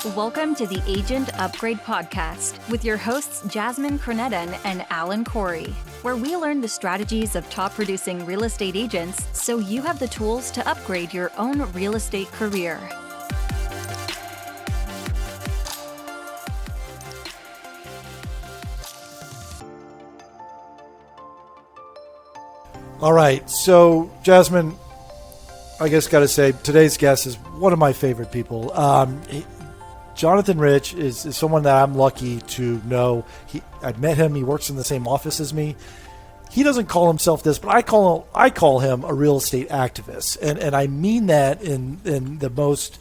Welcome to the Agent Upgrade Podcast with your hosts Jasmine Alan and Alan Corey, where we learn the strategies of top producing real estate agents so you have the tools to upgrade your own real estate career. All right, so Jasmine, I guess got to say today's guest is one of my favorite people. Jonathan Rich is someone that I'm lucky to know. I met him. He works in the same office as me. He doesn't call himself this, but I call him a real estate activist, and I mean that in the most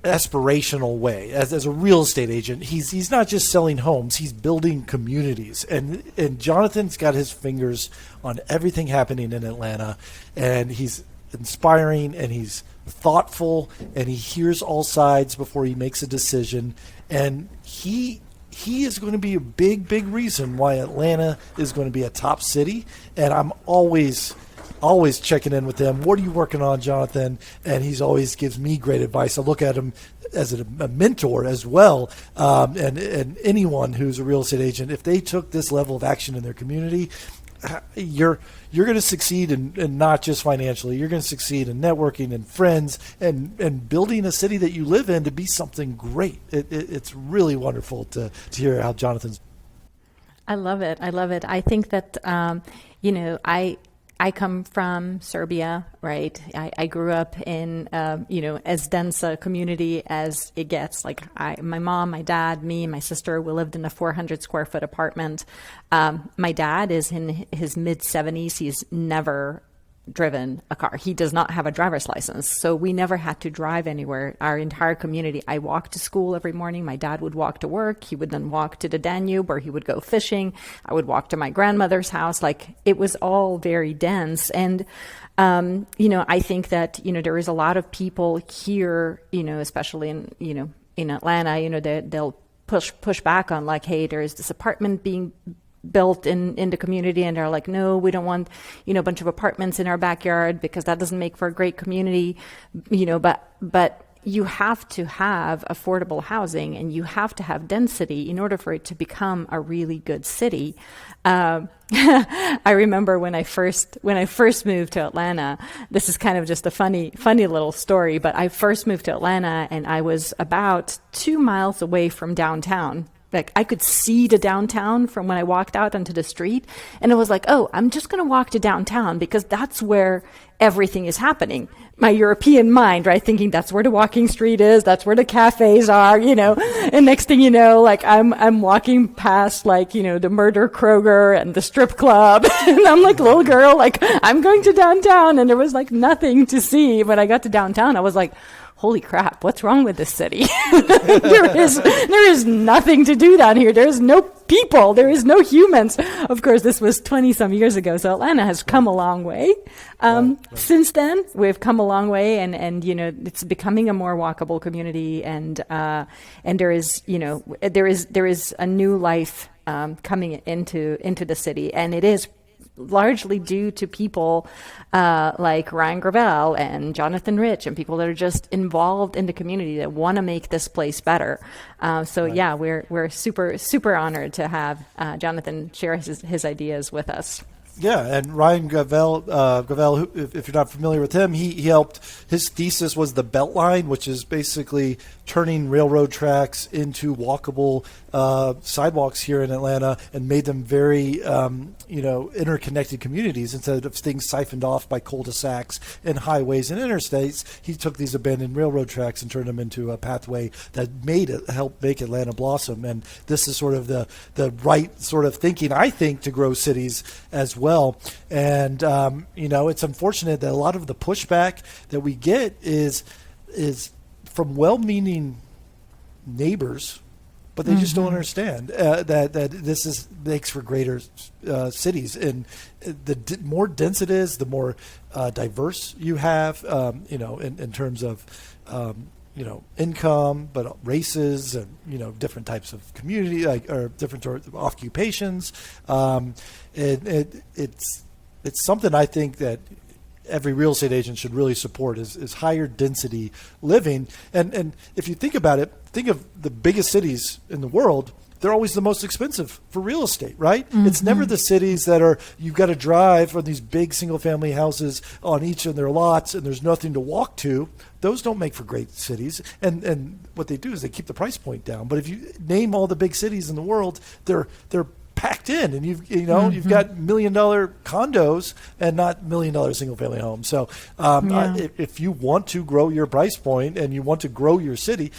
aspirational way. As a real estate agent, he's not just selling homes; he's building communities. And Jonathan's got his fingers on everything happening in Atlanta, and he's inspiring and he's thoughtful and he hears all sides before he makes a decision. And he is going to be a big reason why Atlanta is going to be a top city. And I'm always checking in with him. What are you working on, Jonathan? And he's always gives me great advice. I look at him as a mentor as well. And anyone who's a real estate agent, if they took this level of action in their community, you're going to succeed in not just financially. You're going to succeed in networking and friends and building a city that you live in to be something great. It's really wonderful to hear how Jonathan's. I love it. I think that I come from Serbia, right? I grew up in, as dense a community as it gets. Like my mom, my dad, me, and my sister, we lived in a 400 square foot apartment. My dad is in his mid 70s. He's never driven a car. He does not have a driver's license. So we never had to drive anywhere. Our entire community, I walked to school every morning. My dad would walk to work. He would then walk to the Danube or he would go fishing. I would walk to my grandmother's house. Like it was all very dense. And, I think that, there is a lot of people here, especially in Atlanta, they'll push back on like, hey, there is this apartment being built in the community, and they're like, no, we don't want a bunch of apartments in our backyard because that doesn't make for a great community, but you have to have affordable housing and you have to have density in order for it to become a really good city. I remember when I first moved to Atlanta, this is kind of just a funny little story, but I first moved to Atlanta and I was about 2 miles away from downtown. Like I could see the downtown from when I walked out onto the street, and it was like, oh, I'm just going to walk to downtown because that's where everything is happening. My European mind, right? Thinking that's where the walking street is. That's where the cafes are, and next thing you know, like I'm walking past like, the Murder Kroger and the strip club. And I'm like, little girl, like I'm going to downtown, and there was like nothing to see. When I got to downtown, I was like, holy crap, what's wrong with this city? There is nothing to do down here. There's no people. There is no humans. Of course, this was 20 some years ago. So Atlanta has come a long way. Right. Since then, we've come a long way and it's becoming a more walkable community. And there is a new life, coming into the city, and it is largely due to people like Ryan Gravel and Jonathan Rich and people that are just involved in the community that want to make this place better. Right. Yeah, we're super honored to have Jonathan share his ideas with us. Yeah, and Ryan Gravel, who, if you're not familiar with him, he helped. His thesis was the Beltline, which is basically turning railroad tracks into walkable sidewalks here in Atlanta, and made them very, interconnected communities instead of things siphoned off by cul-de-sacs and highways and interstates. He took these abandoned railroad tracks and turned them into a pathway that helped make Atlanta blossom. And this is sort of the right sort of thinking, I think, to grow cities as well. And, it's unfortunate that a lot of the pushback that we get is from well-meaning neighbors, but they just don't understand that this makes for greater cities. And the more dense it is, the more diverse you have, in terms of income, but races and, different types of community, or different sorts of occupations. It's something I think that every real estate agent should really support is higher density living. And if you think about it, think of the biggest cities in the world. They're always the most expensive for real estate, right? Mm-hmm. It's never the cities that are, you've got to drive on these big single family houses on each of their lots and there's nothing to walk to. Those don't make for great cities. And what they do is they keep the price point down. But if you name all the big cities in the world, they're packed in, and you've got $1 million condos and not $1 million single family homes. So if you want to grow your price point and you want to grow your city,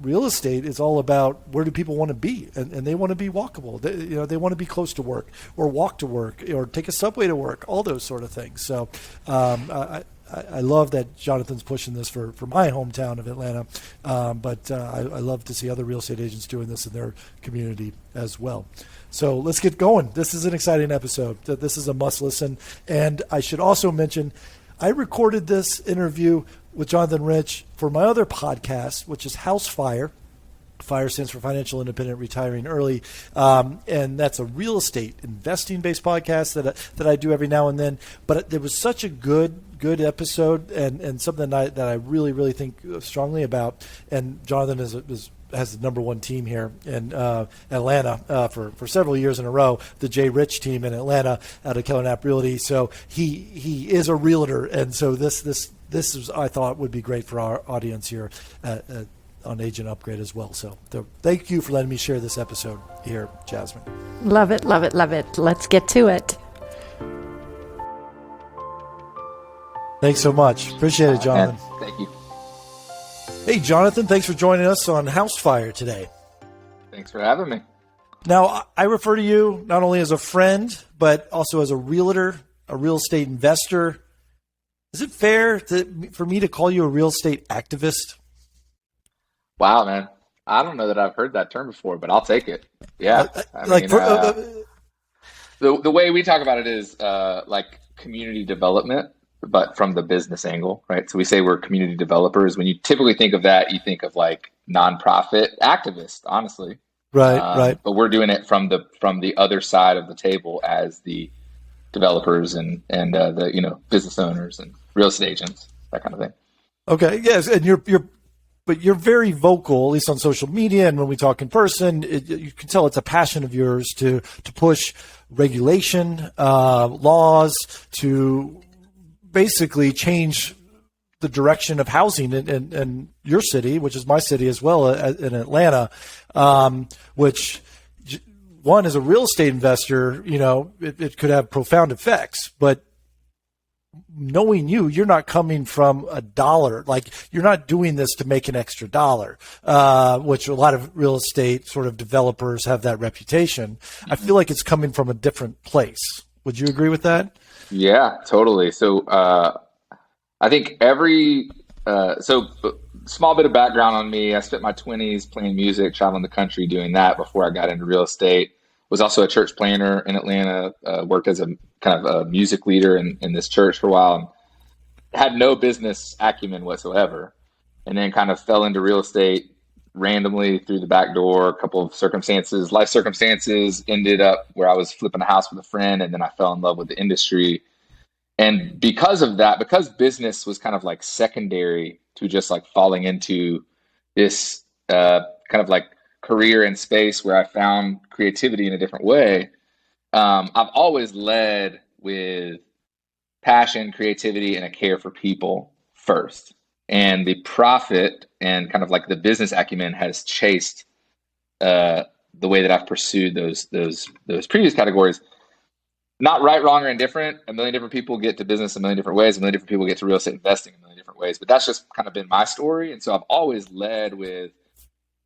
real estate is all about where do people want to be, and they want to be walkable. They want to be close to work or walk to work or take a subway to work, all those sort of things. So I love that Jonathan's pushing this for my hometown of Atlanta, but I love to see other real estate agents doing this in their community as well. So let's get going. This is an exciting episode. This is a must listen. And I should also mention, I recorded this interview with Jonathan Rich for my other podcast, which is House Fire. FIRE stands for Financial Independent Retiring Early, and that's a real estate investing-based podcast that I do every now and then. But there was such a good episode and something that I really, really think strongly about. And Jonathan has the number one team here in Atlanta for several years in a row, the Jay Rich team in Atlanta out of Keller Knapp Realty. So he is a realtor, and so this is, I thought, would be great for our audience here on Agent Upgrade as well. So thank you for letting me share this episode here, Jasmine. Love it, love it, love it. Let's get to it. Thanks so much. Appreciate it, Jonathan. Thank you. Hey, Jonathan, thanks for joining us on House Fire today. Thanks for having me. Now, I refer to you not only as a friend, but also as a realtor, a real estate investor. Is it fair for me to call you a real estate activist? Wow, man. I don't know that I've heard that term before, but I'll take it. Yeah. The way we talk about it is like community development, but from the business angle, right? So we say we're community developers. When you typically think of that, you think of like nonprofit activists, honestly. Right. But we're doing it from the other side of the table as the developers and the business owners and real estate agents, that kind of thing. Okay. Yes, and you're very vocal, at least on social media, and when we talk in person, you can tell it's a passion of yours to push regulation, laws, to basically change the direction of housing in your city, which is my city as well, in Atlanta, which, one, as a real estate investor, it could have profound effects, but knowing you're not coming from a dollar. Like, you're not doing this to make an extra dollar, which a lot of real estate sort of developers have that reputation. I feel like it's coming from a different place. Would you agree with that? Yeah, totally. So I think small bit of background on me. I spent my 20s playing music, traveling the country doing that before I got into real estate. Was also a church planner in Atlanta, worked as a kind of a music leader in this church for a while, and had no business acumen whatsoever. And then kind of fell into real estate randomly through the back door. A couple of life circumstances, ended up where I was flipping a house with a friend, and then I fell in love with the industry. And because of that, because business was kind of like secondary to just like falling into this kind of like career and space where I found creativity in a different way, I've always led with passion, creativity, and a care for people first. And the profit and kind of like the business acumen has chased the way that I've pursued those previous categories. Not right, wrong, or indifferent. A million different people get to business a million different ways. A million different people get to real estate investing a million different ways. But that's just kind of been my story. And so I've always led with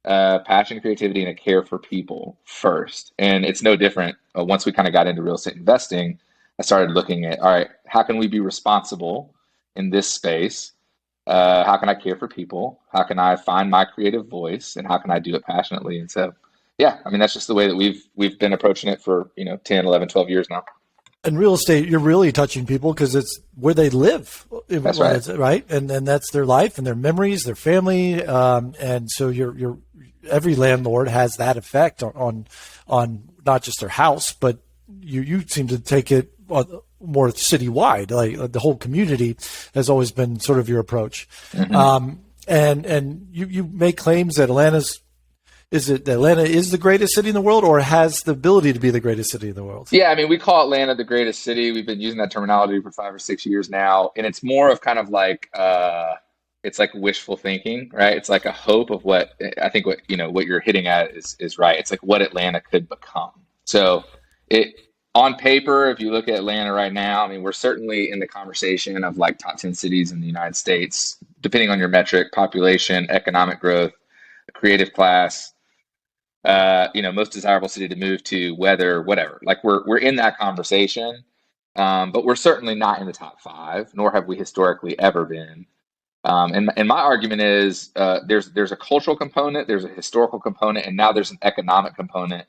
passion, creativity, and a care for people first. And it's no different. Once we kind of got into real estate investing, I started looking at, all right, how can we be responsible in this space? How can I care for people? How can I find my creative voice? And how can I do it passionately? And so, yeah, I mean, that's just the way that we've been approaching it for 10, 11, 12 years now. In real estate, you're really touching people because it's where they live. That's right. Right. And that's their life and their memories, their family. And so every landlord has that effect on not just their house, but you seem to take it more citywide, like the whole community has always been sort of your approach. Mm-hmm. And you make claims that Atlanta is the greatest city in the world, or has the ability to be the greatest city in the world? Yeah, I mean, we call Atlanta the greatest city. We've been using that terminology for 5 or 6 years now, and it's more of kind of like it's like wishful thinking, right? It's like a hope of what I think what you're hitting at is right. It's like what Atlanta could become. So it on paper, if you look at Atlanta right now, I mean, we're certainly in the conversation of like top 10 cities in the United States, depending on your metric: population, economic growth, creative class. Most desirable city to move to, weather, whatever. Like we're in that conversation, but we're certainly not in the top 5, nor have we historically ever been. And my argument is there's a cultural component, there's a historical component, and now there's an economic component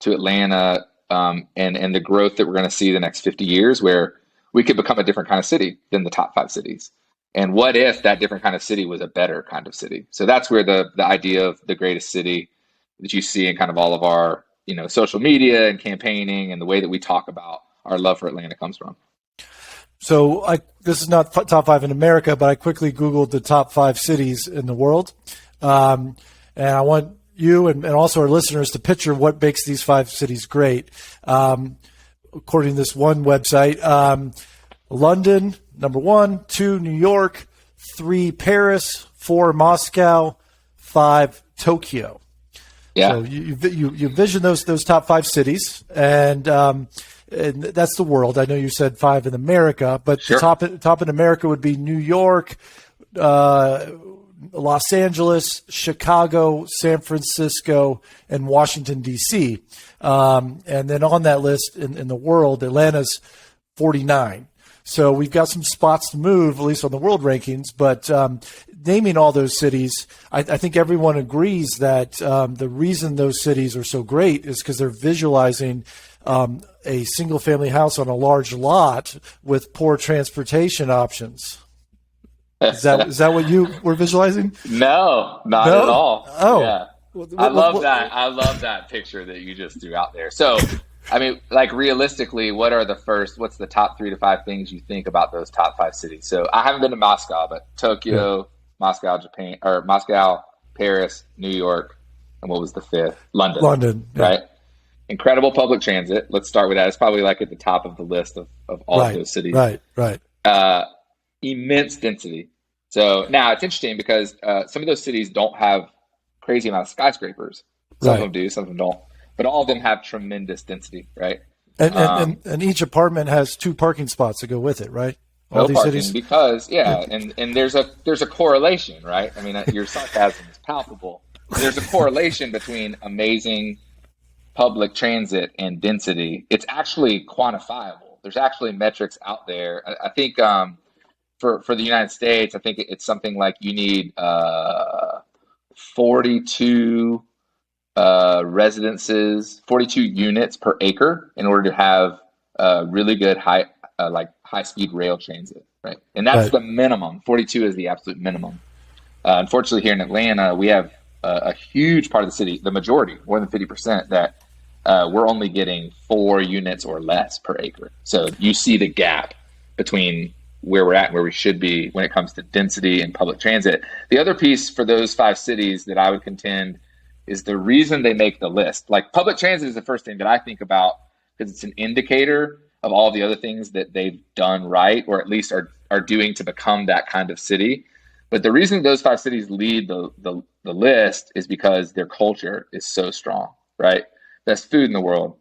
to Atlanta, and the growth that we're going to see the next 50 years, where we could become a different kind of city than the top 5 cities. And what if that different kind of city was a better kind of city? So that's where the idea of the greatest city that you see in kind of all of our, social media and campaigning and the way that we talk about our love for Atlanta comes from. So this is not top 5 in America, but I quickly Googled the top 5 cities in the world. And I want you and also our listeners to picture what makes these 5 cities great. According to this one website, London, number 1, 2, New York, 3, Paris, 4, Moscow, 5, Tokyo. Yeah. So you vision those top 5 cities, and that's the world. I know you said 5 in America, but sure. the top in America would be New York, Los Angeles, Chicago, San Francisco, and Washington, D.C. And then on that list in the world, Atlanta's 49. So we've got some spots to move, at least on the world rankings. But naming all those cities, I think everyone agrees that the reason those cities are so great is because they're visualizing a single-family house on a large lot with poor transportation options. Is that what you were visualizing? No, not at all. Oh, yeah. I love that. I love that picture that you just threw out there. So, I mean, like realistically, what's the top 3 to 5 things you think about those top 5 cities? So I haven't been to Moscow, but Tokyo, Moscow, Japan, or Moscow, Paris, New York, and what was the 5th? London, right? Incredible public transit. Let's start with that. It's probably like at the top of the list of all of those cities. Right. Immense density. So now it's interesting because some of those cities don't have crazy amount of skyscrapers. Some of them do, some of them don't. But all of them have tremendous density, right? And each apartment has 2 parking spots to go with it, right? All no these parking cities? because and there's a correlation, right? I mean, your sarcasm is palpable. There's a correlation between amazing public transit and density. It's actually quantifiable. There's actually metrics out there. I think for the United States, I think it's something like you need 42 residences, 42 units per acre in order to have really good high-speed rail transit, right? And that's the minimum. 42 is the absolute minimum. Unfortunately, here in Atlanta, we have a huge part of the city, the majority, more than 50%, that we're only getting 4 units or less per acre. So you see the gap between where we're at and where we should be when it comes to density and public transit. The other piece for those 5 cities that I would contend is the reason they make the list. Like public transit is the first thing that I think about because it's an indicator of all the other things that they've done right, or at least are doing to become that kind of city. But the reason those 5 cities lead the list is because their culture is so strong, right? Best food in the world,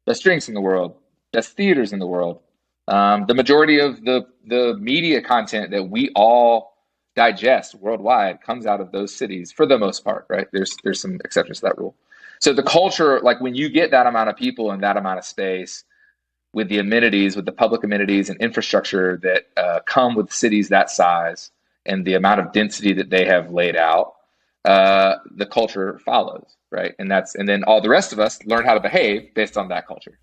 best drinks in the world, best theaters in the world. The majority of the media content that we all digest worldwide comes out of those cities for the most part, right? There's some exceptions to that rule. So the culture, like when you get that amount of people in that amount of space with the amenities, with the public amenities and infrastructure that come with cities that size and the amount of density that they have laid out, the culture follows, right? And then all the rest of us learn how to behave based on that culture.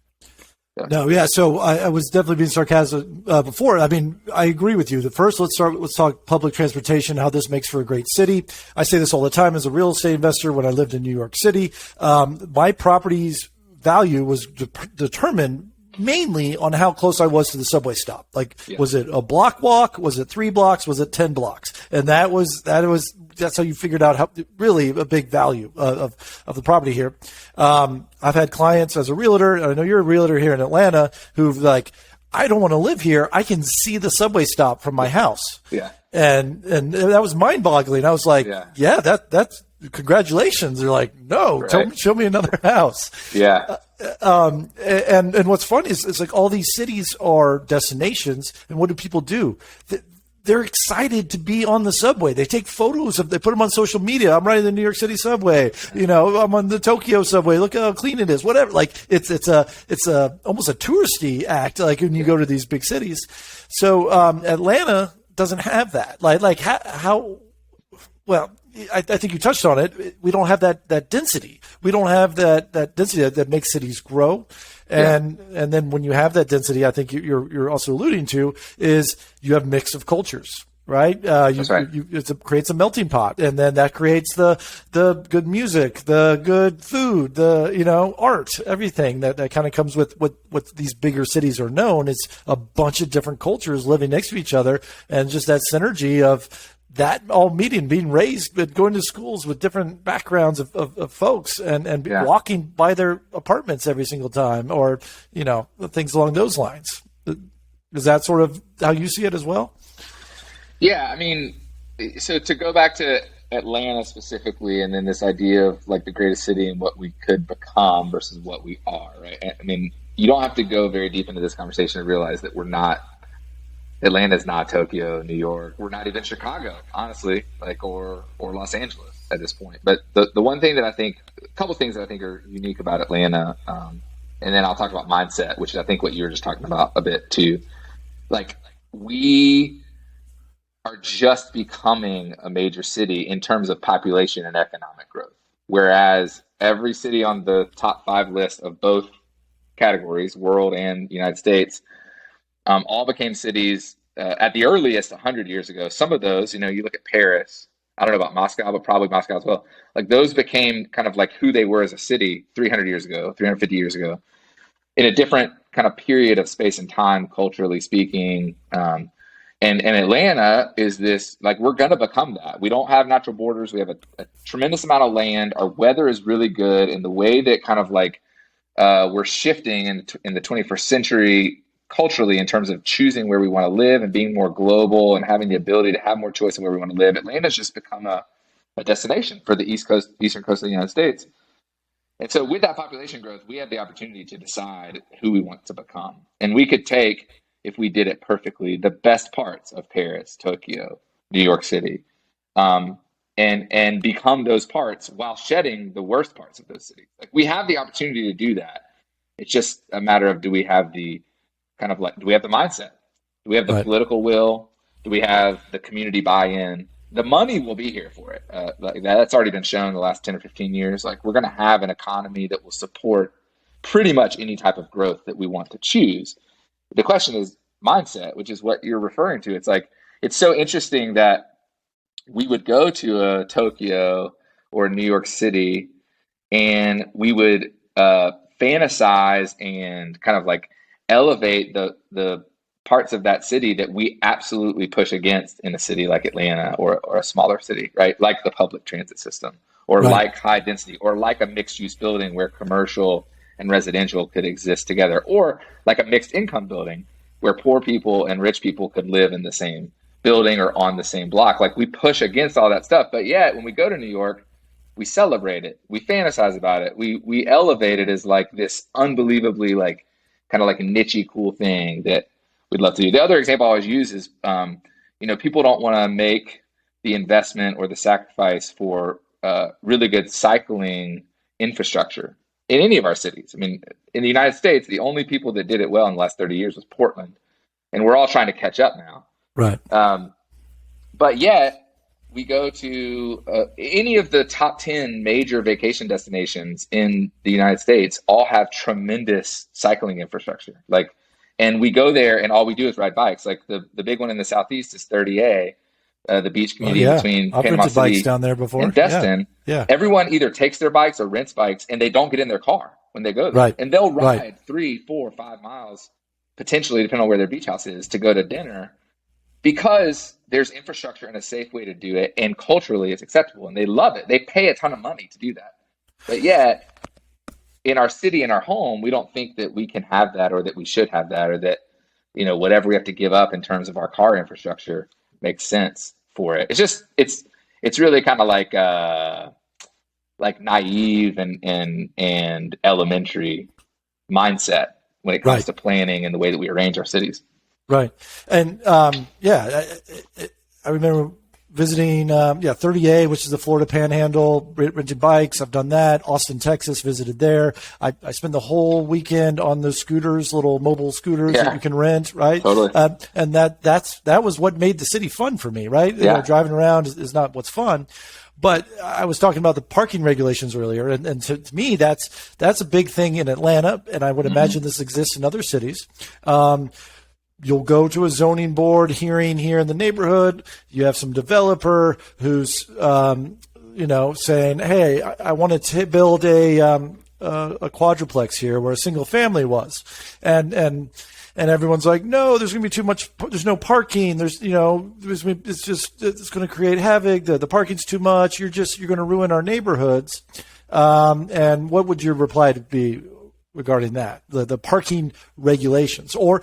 No, yeah. So I was definitely being sarcastic before. I mean, I agree with you. Let's talk public transportation, how this makes for a great city. I say this all the time as a real estate investor when I lived in New York City. My property's value was determined mainly on how close I was to the subway stop. Like, Yeah. was it a block walk? Was it 3 blocks? Was it 10 blocks? And that's how you figured out how really a big value of the property here. I've had clients as a realtor, and I know you're a realtor here in Atlanta, who've like, I don't want to live here. I can see the subway stop from my house. Yeah. And that was mind boggling. I was like, yeah, that's congratulations. They're like, no, Right. show me another house. Yeah. And what's funny is it's like all these cities are destinations, and what do people do? They're excited to be on the subway. They take photos they put them on social media. I'm riding the New York City subway. I'm on the Tokyo subway. Look how clean it is. Whatever. Like it's almost a touristy act. Like when you go to these big cities. So Atlanta doesn't have that. Like how well. I think you touched on it. We don't have that density. We don't have that density that makes cities grow. And then when you have that density, I think you're also alluding to is you have mix of cultures, right? That's right. It creates a melting pot, and then that creates the good music, the good food, the art, everything that kind of comes with what these bigger cities are known. It's a bunch of different cultures living next to each other, and just that synergy of that all meeting, being raised, but going to schools with different backgrounds of folks and walking by their apartments every single time, or, things along those lines. Is that sort of how you see it as well? Yeah. I mean, so to go back to Atlanta specifically, and then this idea of like the greatest city and what we could become versus what we are, right? I mean, you don't have to go very deep into this conversation to realize that Atlanta's not Tokyo, New York. We're not even Chicago, honestly, or Los Angeles at this point. But the one thing that a couple things that I think are unique about Atlanta, and then I'll talk about mindset, which is I think what you were just talking about a bit too. Like, we are just becoming a major city in terms of population and economic growth, whereas every city on the top 5 list of both categories, world and United States, all became cities at the earliest 100 years ago. Some of those, you look at Paris, I don't know about Moscow, but probably Moscow as well. Like, those became kind of like who they were as a city 300 years ago, 350 years ago, in a different kind of period of space and time, culturally speaking. And Atlanta is this, like, we're going to become that. We don't have natural borders. We have a tremendous amount of land. Our weather is really good. And the way that kind of like we're shifting in the 21st century culturally in terms of choosing where we want to live and being more global and having the ability to have more choice in where we want to live, Atlanta's just become a destination for the eastern coast of the United States. And so with that population growth, we have the opportunity to decide who we want to become. And we could take, if we did it perfectly, the best parts of Paris, Tokyo, New York City, and become those parts while shedding the worst parts of those cities. Like, we have the opportunity to do that. It's just a matter of, do we have the mindset? Do we have the political will? Do we have the community buy-in? The money will be here for it. That's already been shown in the last 10 or 15 years. Like, we're going to have an economy that will support pretty much any type of growth that we want to choose. The question is mindset, which is what you're referring to. It's like, it's so interesting that we would go to a Tokyo or New York City and we would fantasize and kind of like elevate the parts of that city that we absolutely push against in a city like Atlanta or a smaller city, right? Like the public transit system, or like high density, or like a mixed use building where commercial and residential could exist together, or like a mixed income building where poor people and rich people could live in the same building or on the same block. Like, we push against all that stuff, but yet when we go to New York, we celebrate it, we fantasize about it, we elevate it as like this unbelievably like kind of like a niche-y cool thing that we'd love to do. The other example I always use is, people don't want to make the investment or the sacrifice for really good cycling infrastructure in any of our cities. I mean, in the United States, the only people that did it well in the last 30 years was Portland, and we're all trying to catch up now. Right. But yet, we go to any of the top 10 major vacation destinations in the United States all have tremendous cycling infrastructure. Like, and we go there and all we do is ride bikes. Like the big one in the Southeast is 30A, the beach community between I've Panama rented bikes City down there before. and Destin. Yeah. Everyone either takes their bikes or rents bikes, and they don't get in their car. when they go there. Right. And they'll Right. ride 3, 4, 5 miles, potentially, depending on where their beach house is, to go to dinner because there's infrastructure and a safe way to do it. And culturally, it's acceptable. And they love it. They pay a ton of money to do that. But yet, in our city, in our home, we don't think that we can have that or that we should have that or that, whatever we have to give up in terms of our car infrastructure makes sense for it. It's just, it's really kind of like naive and elementary mindset when it comes Right. to planning and the way that we arrange our cities. Right. And I remember visiting 30A, which is the Florida Panhandle, renting bikes. I've done that. Austin, Texas, visited there. I spent the whole weekend on those scooters, little mobile scooters that you can rent, right? Totally. And that was what made the city fun for me, right? Yeah. Driving around is not what's fun. But I was talking about the parking regulations earlier, and to me, that's a big thing in Atlanta, and I would imagine this exists in other cities. You'll go to a zoning board hearing here in the neighborhood. You have some developer who's, saying, "Hey, I want to build a quadruplex here where a single family was," and everyone's like, "No, there's going to be too much. There's no parking. It's going to create havoc. The parking's too much. You're going to ruin our neighborhoods." And what would your reply to be regarding that, the parking regulations? Or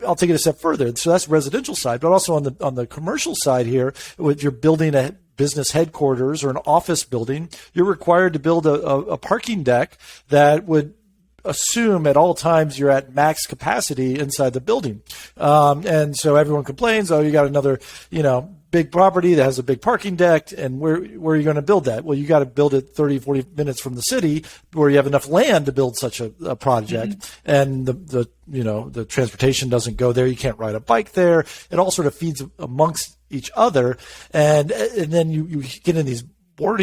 I'll take it a step further. So that's residential side, but also on the commercial side here, if you're building a business headquarters or an office building, you're required to build a parking deck that would assume at all times you're at max capacity inside the building. And so everyone complains, "Oh, you got another, big property that has a big parking deck, and where are you going to build that?" Well, you got to build it 30, 40 minutes from the city where you have enough land to build such a project. And the transportation doesn't go there. You can't ride a bike there. It all sort of feeds amongst each other. And then you get in these board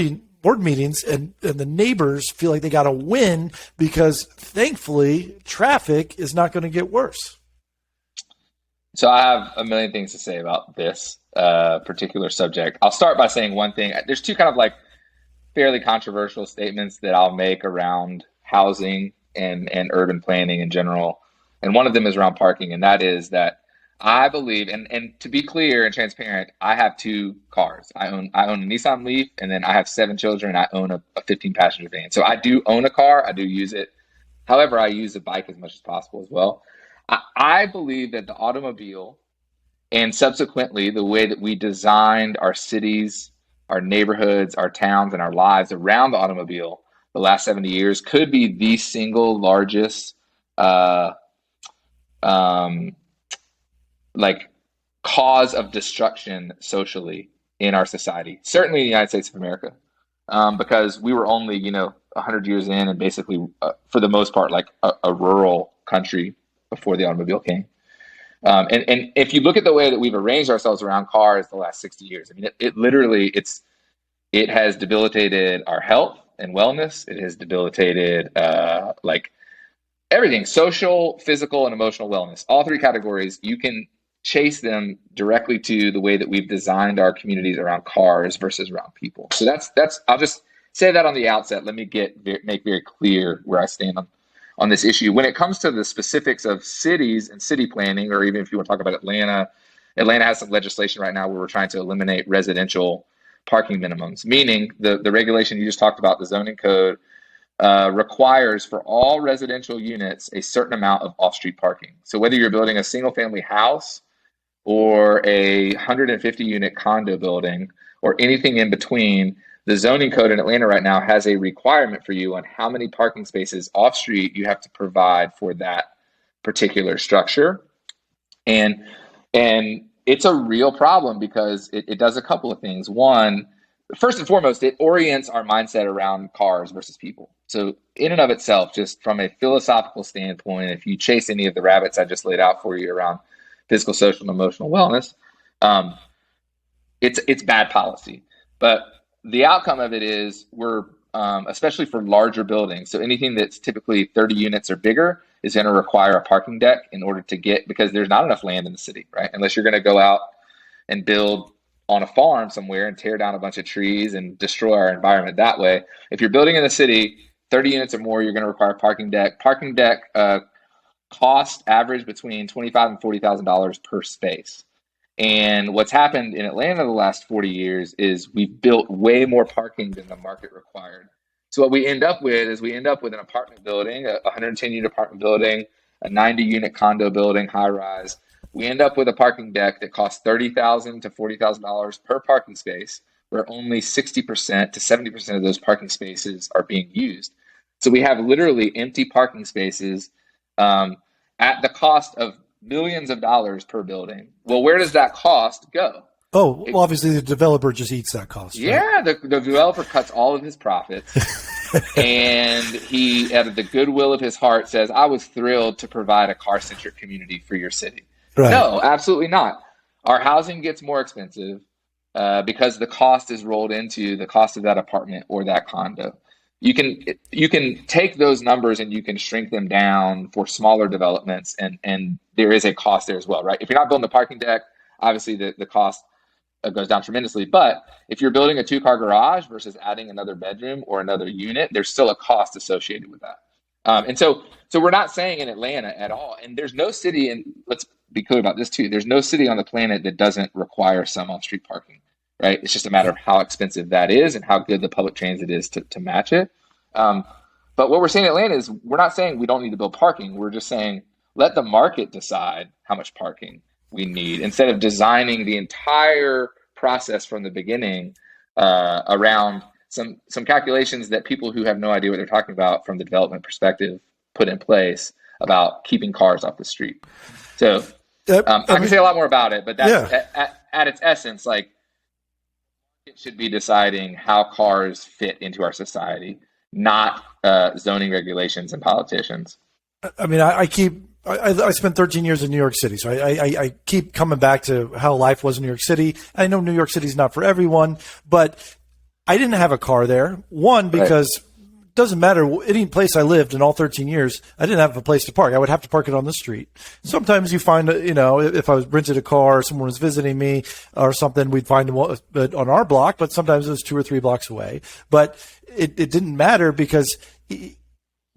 meetings and the neighbors feel like they got to win because thankfully traffic is not going to get worse. So I have a million things to say about this particular subject. I'll start by saying one thing. There's two kind of like fairly controversial statements that I'll make around housing and urban planning in general. And one of them is around parking. And that is that I believe, and to be clear and transparent, I have 2 cars. I own a Nissan Leaf, and then I have 7 children, and I own a 15-passenger van. So I do own a car. I do use it. However, I use a bike as much as possible as well. I believe that the automobile and subsequently the way that we designed our cities, our neighborhoods, our towns, and our lives around the automobile the last 70 years could be the single largest cause of destruction socially in our society, certainly in the United States of America, because we were only 100 years in and basically for the most part like a rural country before the automobile came. And if you look at the way that we've arranged ourselves around cars the last 60 years, I mean, it literally it has debilitated our health and wellness. It has debilitated everything: social, physical, and emotional wellness. All 3 categories, you can chase them directly to the way that we've designed our communities around cars versus around people. So that's I'll just say that on the outset. Let me make very clear where I stand on this issue. When it comes to the specifics of cities and city planning, or even if you want to talk about Atlanta has some legislation right now where we're trying to eliminate residential parking minimums, meaning the regulation you just talked about, the zoning code, requires for all residential units a certain amount of off-street parking. So whether you're building a single-family house or a 150-unit condo building or anything in between, the zoning code in Atlanta right now has a requirement for you on how many parking spaces off-street you have to provide for that particular structure. And it's a real problem because it does a couple of things. One, first and foremost, it orients our mindset around cars versus people. So in and of itself, just from a philosophical standpoint, if you chase any of the rabbits I just laid out for you around physical, social, and emotional wellness, it's bad policy. But the outcome of it is we're, especially for larger buildings, so anything that's typically 30 units or bigger is going to require a parking deck in order to because there's not enough land in the city, right? Unless you're going to go out and build on a farm somewhere and tear down a bunch of trees and destroy our environment that way. If you're building in the city, 30 units or more, you're going to require a parking deck. Parking deck cost average between $25,000 and $40,000 per space. And what's happened in Atlanta the last 40 years is we've built way more parking than the market required. So what we end up with is an apartment building, a 110-unit apartment building, a 90-unit condo building, high rise. We end up with a parking deck that costs $30,000 to $40,000 per parking space, where only 60% to 70% of those parking spaces are being used. So we have literally empty parking spaces at the cost of millions of dollars per building. Well, where does that cost go? Oh, well, obviously the developer just eats that cost. Right? Yeah, the developer cuts all of his profits. And he, out of the goodwill of his heart, says, I was thrilled to provide a car-centric community for your city. Right. No, absolutely not. Our housing gets more expensive because the cost is rolled into the cost of that apartment or that condo. You can take those numbers and you can shrink them down for smaller developments, and there is a cost there as well, right? If you're not building a parking deck, obviously the cost goes down tremendously. But if you're building a 2-car garage versus adding another bedroom or another unit, there's still a cost associated with that. And so we're not saying in Atlanta at all, and there's no city, and let's be clear about this too, there's no city on the planet that doesn't require some off-street parking. Right? It's just a matter of how expensive that is and how good the public transit is to match it. But what we're saying in Atlanta is we're not saying we don't need to build parking. We're just saying let the market decide how much parking we need instead of designing the entire process from the beginning around some calculations that people who have no idea what they're talking about from the development perspective put in place about keeping cars off the street. So I can say a lot more about it, but that's at its essence, like, it should be deciding how cars fit into our society, not zoning regulations and politicians. I mean, I spent 13 years in New York City, so I keep coming back to how life was in New York City. I know New York City is not for everyone, but I didn't have a car there. One, because it doesn't matter. Any place I lived in all 13 years, I didn't have a place to park. I would have to park it on the street. Sometimes you find, if I was rented a car, or someone was visiting me or something, we'd find one on our block, but sometimes it was 2 or 3 blocks away. But it didn't matter because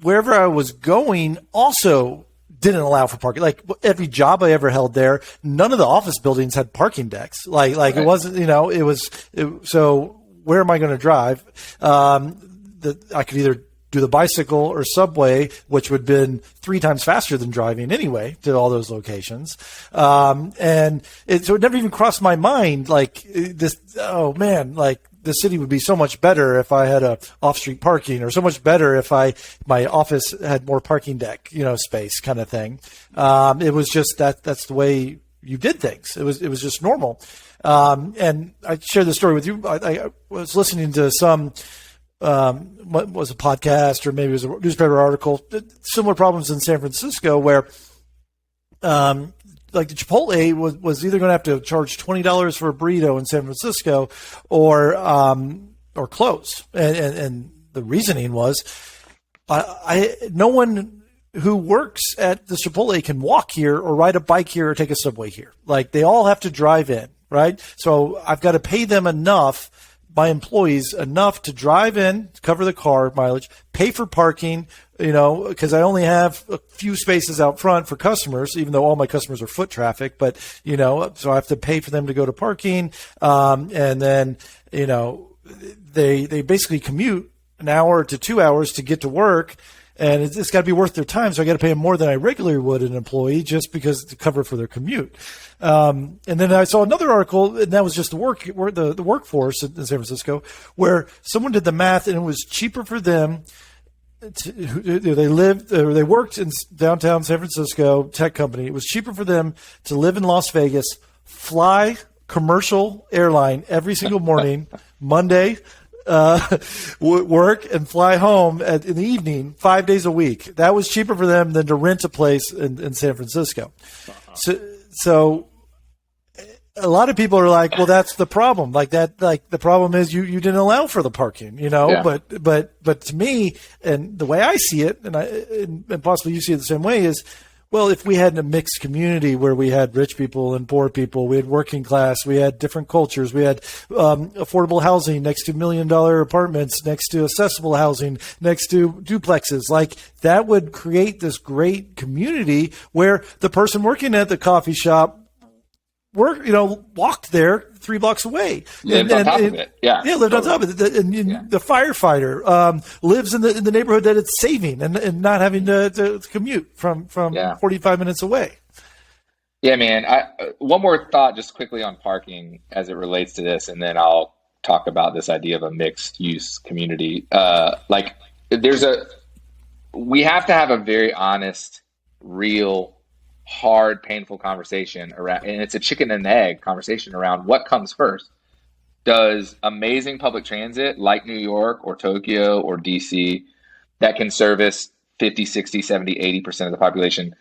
wherever I was going also didn't allow for parking. Like every job I ever held there, none of the office buildings had parking decks. Like right. It wasn't, so where am I going to drive? I could either do the bicycle or subway, which would have been 3 times faster than driving anyway to all those locations. So it never even crossed my mind like this, oh man, like the city would be so much better if I had a off-street parking, or so much better if my office had more parking deck, space kind of thing. It was just that's the way you did things. It was just normal. And I shared the story with you. I was listening to some, what was a podcast, or maybe it was a newspaper article, similar problems in San Francisco where, like the Chipotle was either going to have to charge $20 for a burrito in San Francisco or close. And the reasoning was, no one who works at the Chipotle can walk here or ride a bike here or take a subway here. Like they all have to drive in, right? So I've got to pay them enough, my employees enough to drive in, cover the car mileage, pay for parking, because I only have a few spaces out front for customers, even though all my customers are foot traffic, but, so I have to pay for them to go to parking. And then, they basically commute an hour to 2 hours to get to work. And it's got to be worth their time, so I got to pay them more than I regularly would an employee just because to cover for their commute. And then I saw another article, and that was just the workforce in San Francisco, where someone did the math, and it was cheaper for them. They worked in downtown San Francisco, tech company. It was cheaper for them to live in Las Vegas, fly commercial airline every single morning, Monday. Work and fly home in the evening 5 days a week. That was cheaper for them than to rent a place in San Francisco. So a lot of people are like, well, that's the problem. Like the problem is you didn't allow for the parking, Yeah. But to me, and the way I see it, and possibly you see it the same way, is Well, if we had a mixed community where we had rich people and poor people, we had working class, we had different cultures, we had affordable housing next to $1 million apartments, next to accessible housing, next to duplexes, like that would create this great community where the person working at the coffee shop walked there 3 blocks away. Lived on top of it. Yeah. Yeah, lived on top of it. And the firefighter lives in the neighborhood that it's saving and not having to commute from 45 minutes away. Yeah, man. One more thought just quickly on parking as it relates to this, and then I'll talk about this idea of a mixed use community. We have to have a very honest, real, hard, painful conversation around, and it's a chicken and egg conversation around what comes first. Does amazing public transit like New York or Tokyo or DC that can service 50, 60, 70, 80% of the population,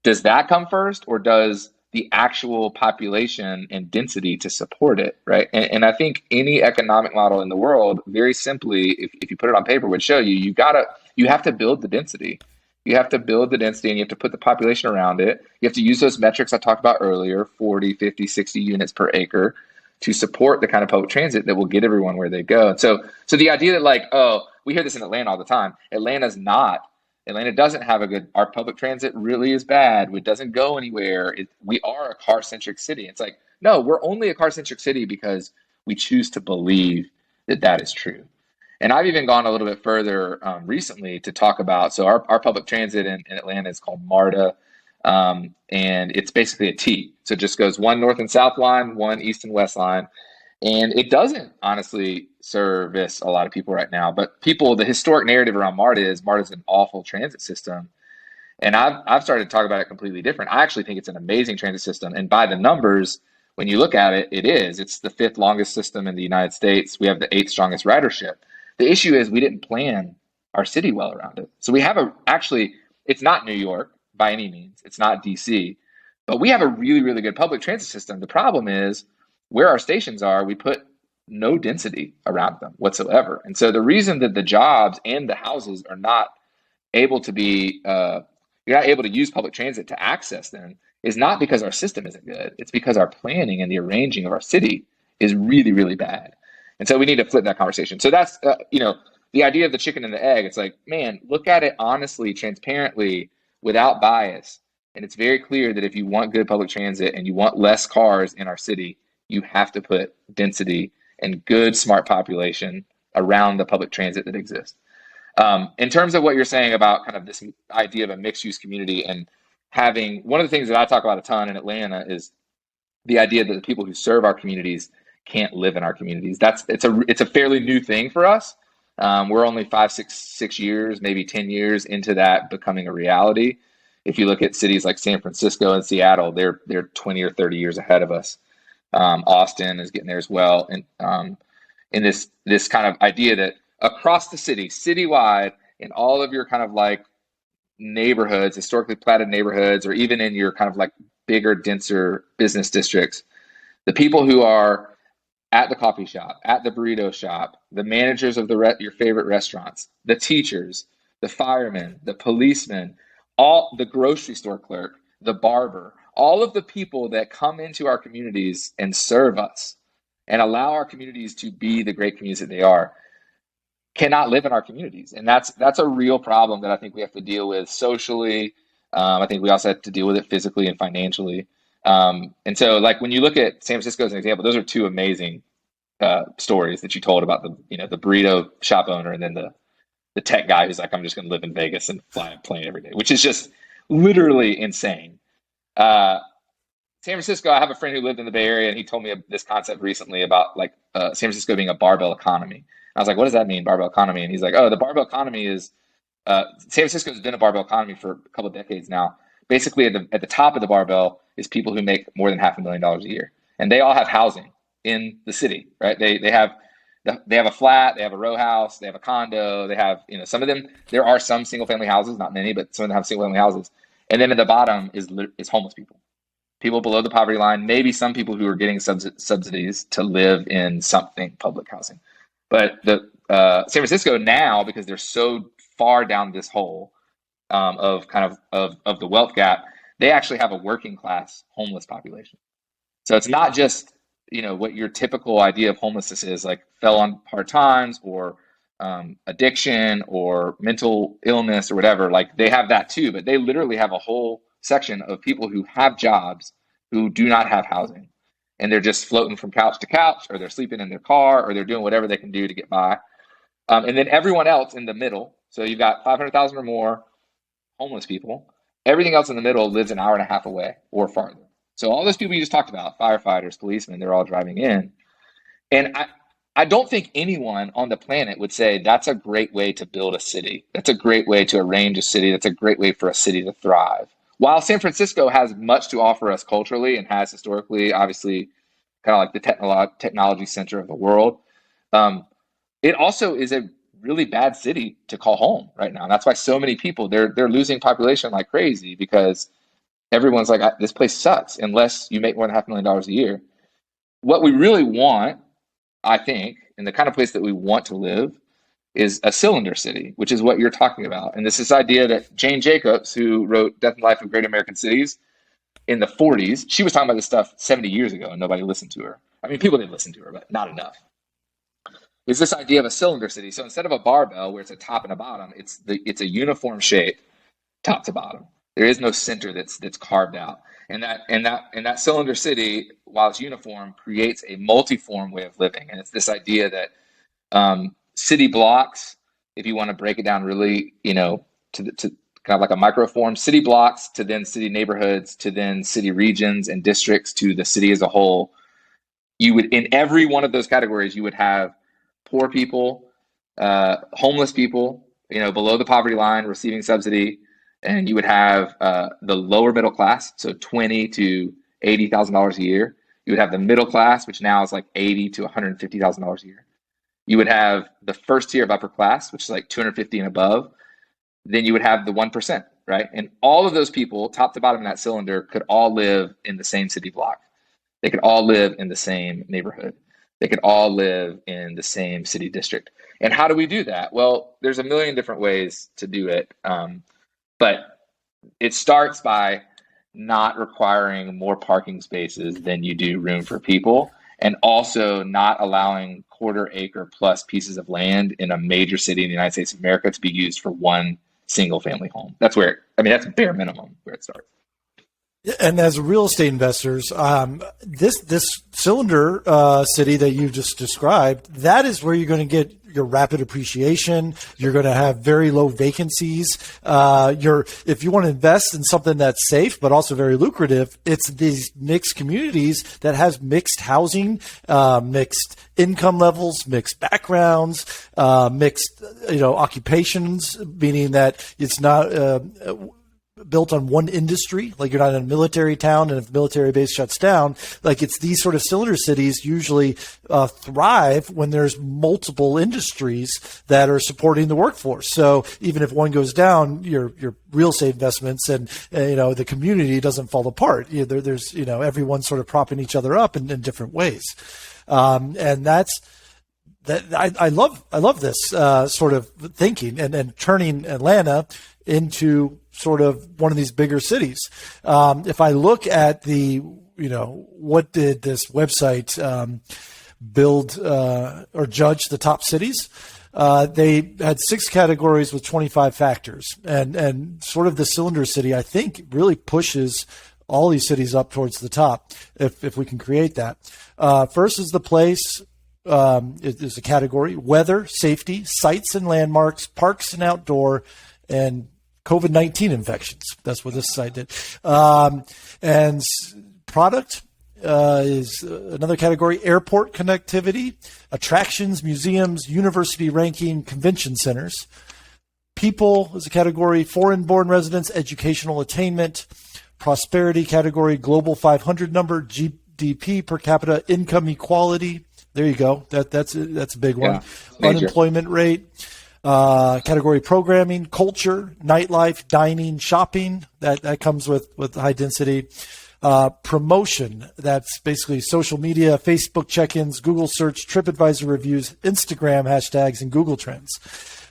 does that come first, or does the actual population and density to support it, right? And I think any economic model in the world, very simply, if you put it on paper, would show you have to build the density. You have to build the density and you have to put the population around it. You have to use those metrics I talked about earlier, 40, 50, 60 units per acre, to support the kind of public transit that will get everyone where they go. And so the idea that we hear this in Atlanta all the time. Atlanta doesn't have our public transit really is bad. It doesn't go anywhere. We are a car-centric city. It's like, no, we're only a car-centric city because we choose to believe that is true. And I've even gone a little bit further recently to talk about, so our public transit in Atlanta is called MARTA, and it's basically a T. So it just goes one north and south line, one east and west line. And it doesn't honestly service a lot of people right now. But the historic narrative around MARTA is an awful transit system. And I've started to talk about it completely different. I actually think it's an amazing transit system. And by the numbers, when you look at it, it is. It's the 5th longest system in the United States. We have the 8th strongest ridership. The issue is we didn't plan our city well around it. So we have it's not New York by any means. It's not DC, but we have a really, really good public transit system. The problem is where our stations are, we put no density around them whatsoever. And so the reason that the jobs and the houses are not able to be, you're not able to use public transit to access them is not because our system isn't good. It's because our planning and the arranging of our city is really, really bad. And so we need to flip that conversation. So that's, the idea of the chicken and the egg. It's like, man, look at it honestly, transparently, without bias. And it's very clear that if you want good public transit and you want less cars in our city, you have to put density and good, smart population around the public transit that exists. In terms of what you're saying about kind of this idea of a mixed use community and having, one of the things that I talk about a ton in Atlanta is the idea that the people who serve our communities can't live in our communities. It's a fairly new thing for us. We're only 6 years, maybe 10 years into that becoming a reality. If you look at cities like San Francisco and Seattle, they're 20 or 30 years ahead of us. Austin is getting there as well. And in this kind of idea that across the city, citywide, in all of your kind of like neighborhoods, historically platted neighborhoods, or even in your kind of like bigger, denser business districts, the people who are at the coffee shop, at the burrito shop, the managers of your favorite restaurants, the teachers, the firemen, the policemen, the grocery store clerk, the barber, all of the people that come into our communities and serve us and allow our communities to be the great communities that they are, cannot live in our communities. And that's a real problem that I think we have to deal with socially. I think we also have to deal with it physically and financially. And so like when you look at San Francisco as an example, those are two amazing stories that you told about the burrito shop owner and then the tech guy who's like, I'm just going to live in Vegas and fly a plane every day, which is just literally insane. San Francisco, I have a friend who lived in the Bay Area and he told me this concept recently about like San Francisco being a barbell economy. And I was like, what does that mean, barbell economy? And he's like, the barbell economy is San Francisco has been a barbell economy for a couple of decades now. Basically, at the top of the barbell is people who make more than $500,000 a year, and they all have housing in the city, right? They have a flat, they have a row house, they have a condo, they have some of them. There are some single family houses, not many, but some of them have single family houses. And then at the bottom is homeless people below the poverty line. Maybe some people who are getting subsidies to live in something public housing, but San Francisco now, because they're so far down this hole, of of the wealth gap, they actually have a working class homeless population. So it's not just, what your typical idea of homelessness is, like fell on hard times or addiction or mental illness or whatever. Like they have that too, but they literally have a whole section of people who have jobs who do not have housing. And they're just floating from couch to couch, or they're sleeping in their car, or they're doing whatever they can do to get by. And then everyone else in the middle. So you've got 500,000 or more homeless people. Everything else in the middle lives an hour and a half away or farther. So all those people you just talked about, firefighters, policemen, they're all driving in. And I don't think anyone on the planet would say that's a great way to build a city. That's a great way to arrange a city. That's a great way for a city to thrive. While San Francisco has much to offer us culturally and has historically, obviously, kind of like the technology center of the world, it also is a really bad city to call home right now. And that's why so many people, they're losing population like crazy, because everyone's like, this place sucks unless you make more than $500,000 a year. What we really want, I think, and the kind of place that we want to live, is a cylinder city, which is what you're talking about. And this is this idea that Jane Jacobs, who wrote Death and Life of Great American Cities in the 40s, she was talking about this stuff 70 years ago and nobody listened to her. I mean, people did listen to her, but not enough. Is this idea of a cylinder city. So instead of a barbell where it's a top and a bottom, it's a uniform shape, top to bottom. There is no center that's carved out. And that cylinder city, while it's uniform, creates a multiform way of living. And it's this idea that city blocks, if you want to break it down really, to kind of like a microform, city blocks to then city neighborhoods to then city regions and districts to the city as a whole. You would, in every one of those categories, you would have poor people, homeless people, below the poverty line receiving subsidy, and you would have the lower middle class, so $20,000 to $80,000 a year. You would have the middle class, which now is like $80,000 to $150,000 a year. You would have the first tier of upper class, which is like 250 and above. Then you would have the 1%, right? And all of those people, top to bottom in that cylinder, could all live in the same city block. They could all live in the same neighborhood. They could all live in the same city district. And how do we do that? Well, there's a million different ways to do it. But it starts by not requiring more parking spaces than you do room for people, and also not allowing quarter-acre plus pieces of land in a major city in the United States of America to be used for one single-family home. That's bare minimum where it starts. And as real estate investors, this cylinder city that you just described, that is where you're going to get your rapid appreciation. You're going to have very low vacancies. If you want to invest in something that's safe but also very lucrative, it's these mixed communities that has mixed housing, mixed income levels, mixed backgrounds, mixed occupations, meaning that it's not built on one industry. Like you're not in a military town, and if the military base shuts down, like it's these sort of cylinder cities usually thrive when there's multiple industries that are supporting the workforce. So even if one goes down, your real estate investments and the community doesn't fall apart. There's everyone sort of propping each other up in different ways, and that's. I love this sort of thinking and turning Atlanta into sort of one of these bigger cities. If I look at what did this website build or judge the top cities, they had 6 categories with 25 factors, and sort of the cylinder city, I think, really pushes all these cities up towards the top if we can create that. First is the place. Is a category: weather, safety, sites and landmarks, parks and outdoor, and COVID-19 infections. That's what this site did. And product is another category: airport connectivity, attractions, museums, university ranking, convention centers. People is a category: foreign-born residents, educational attainment. Prosperity category: global 500 number, GDP per capita, income equality. There you go. That's a big one. Yeah, unemployment rate. Category: programming, culture, nightlife, dining, shopping. That comes with high density. Promotion. That's basically social media, Facebook check-ins, Google search, TripAdvisor reviews, Instagram hashtags, and Google Trends.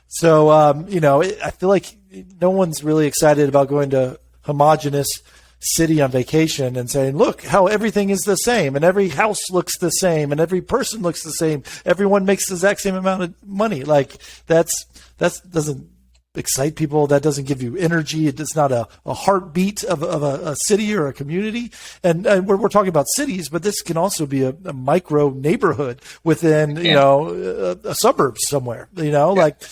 So I feel like no one's really excited about going to homogenous city on vacation and saying, look how everything is the same and every house looks the same and every person looks the same. Everyone makes the exact same amount of money. Like that doesn't excite people. That doesn't give you energy. It's not a heartbeat of a city or a community. And we're talking about cities, but this can also be a micro neighborhood within, a suburb somewhere, like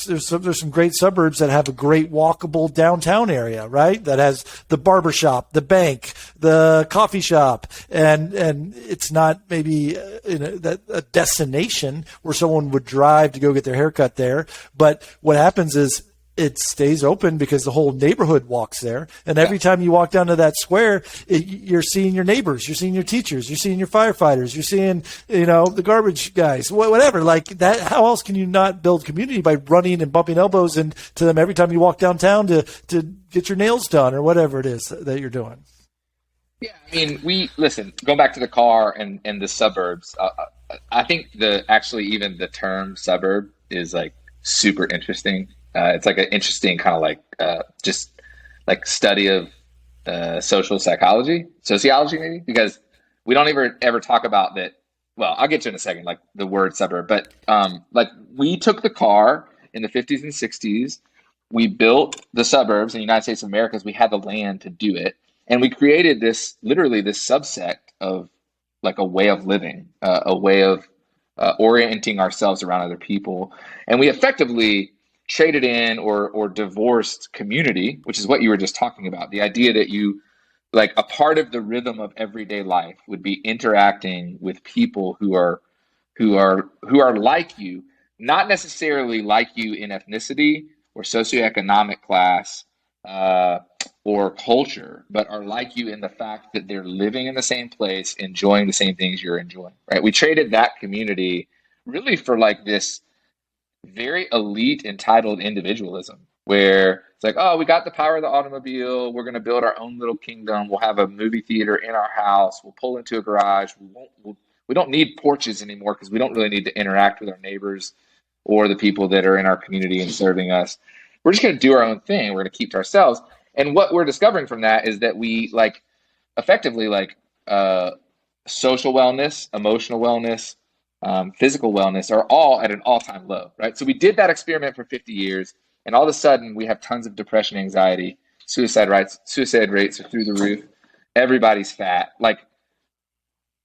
there's some great suburbs that have a great walkable downtown area, right? That has the barbershop, the bank, the coffee shop, and it's not maybe a destination where someone would drive to go get their haircut there. But what happens is it stays open because the whole neighborhood walks there. And every time you walk down to that square, you're seeing your neighbors, you're seeing your teachers, you're seeing your firefighters, you're seeing, the garbage guys, whatever. Like that, how else can you not build community by running and bumping elbows into them every time you walk downtown to get your nails done or whatever it is that you're doing? Yeah, I mean, going back to the car and the suburbs, I think even the term suburb is like super interesting. It's like an interesting kind of like just like study of sociology maybe, because we don't ever talk about that. Well, I'll get to in a second, like the word suburb, but like we took the car in the 50s and 60s. We built the suburbs in the United States of America because we had the land to do it. And we created this subsect of like a way of living, a way of orienting ourselves around other people. And we effectively traded in or divorced community, which is what you were just talking about. The idea that you, like, a part of the rhythm of everyday life would be interacting with people who are like you, not necessarily like you in ethnicity or socioeconomic class or culture, but are like you in the fact that they're living in the same place, enjoying the same things you're enjoying, right? We traded that community really for like this very elite, entitled individualism, where it's like, oh, we got the power of the automobile. We're going to build our own little kingdom. We'll have a movie theater in our house. We'll pull into a garage. We don't need porches anymore because we don't really need to interact with our neighbors or the people that are in our community and serving us. We're just going to do our own thing. We're going to keep to ourselves. And what we're discovering from that is that we effectively social wellness, emotional wellness, physical wellness are all at an all-time low, right? So we did that experiment for 50 years, and all of a sudden we have tons of depression, anxiety, suicide rates are through the roof. Everybody's fat. Like,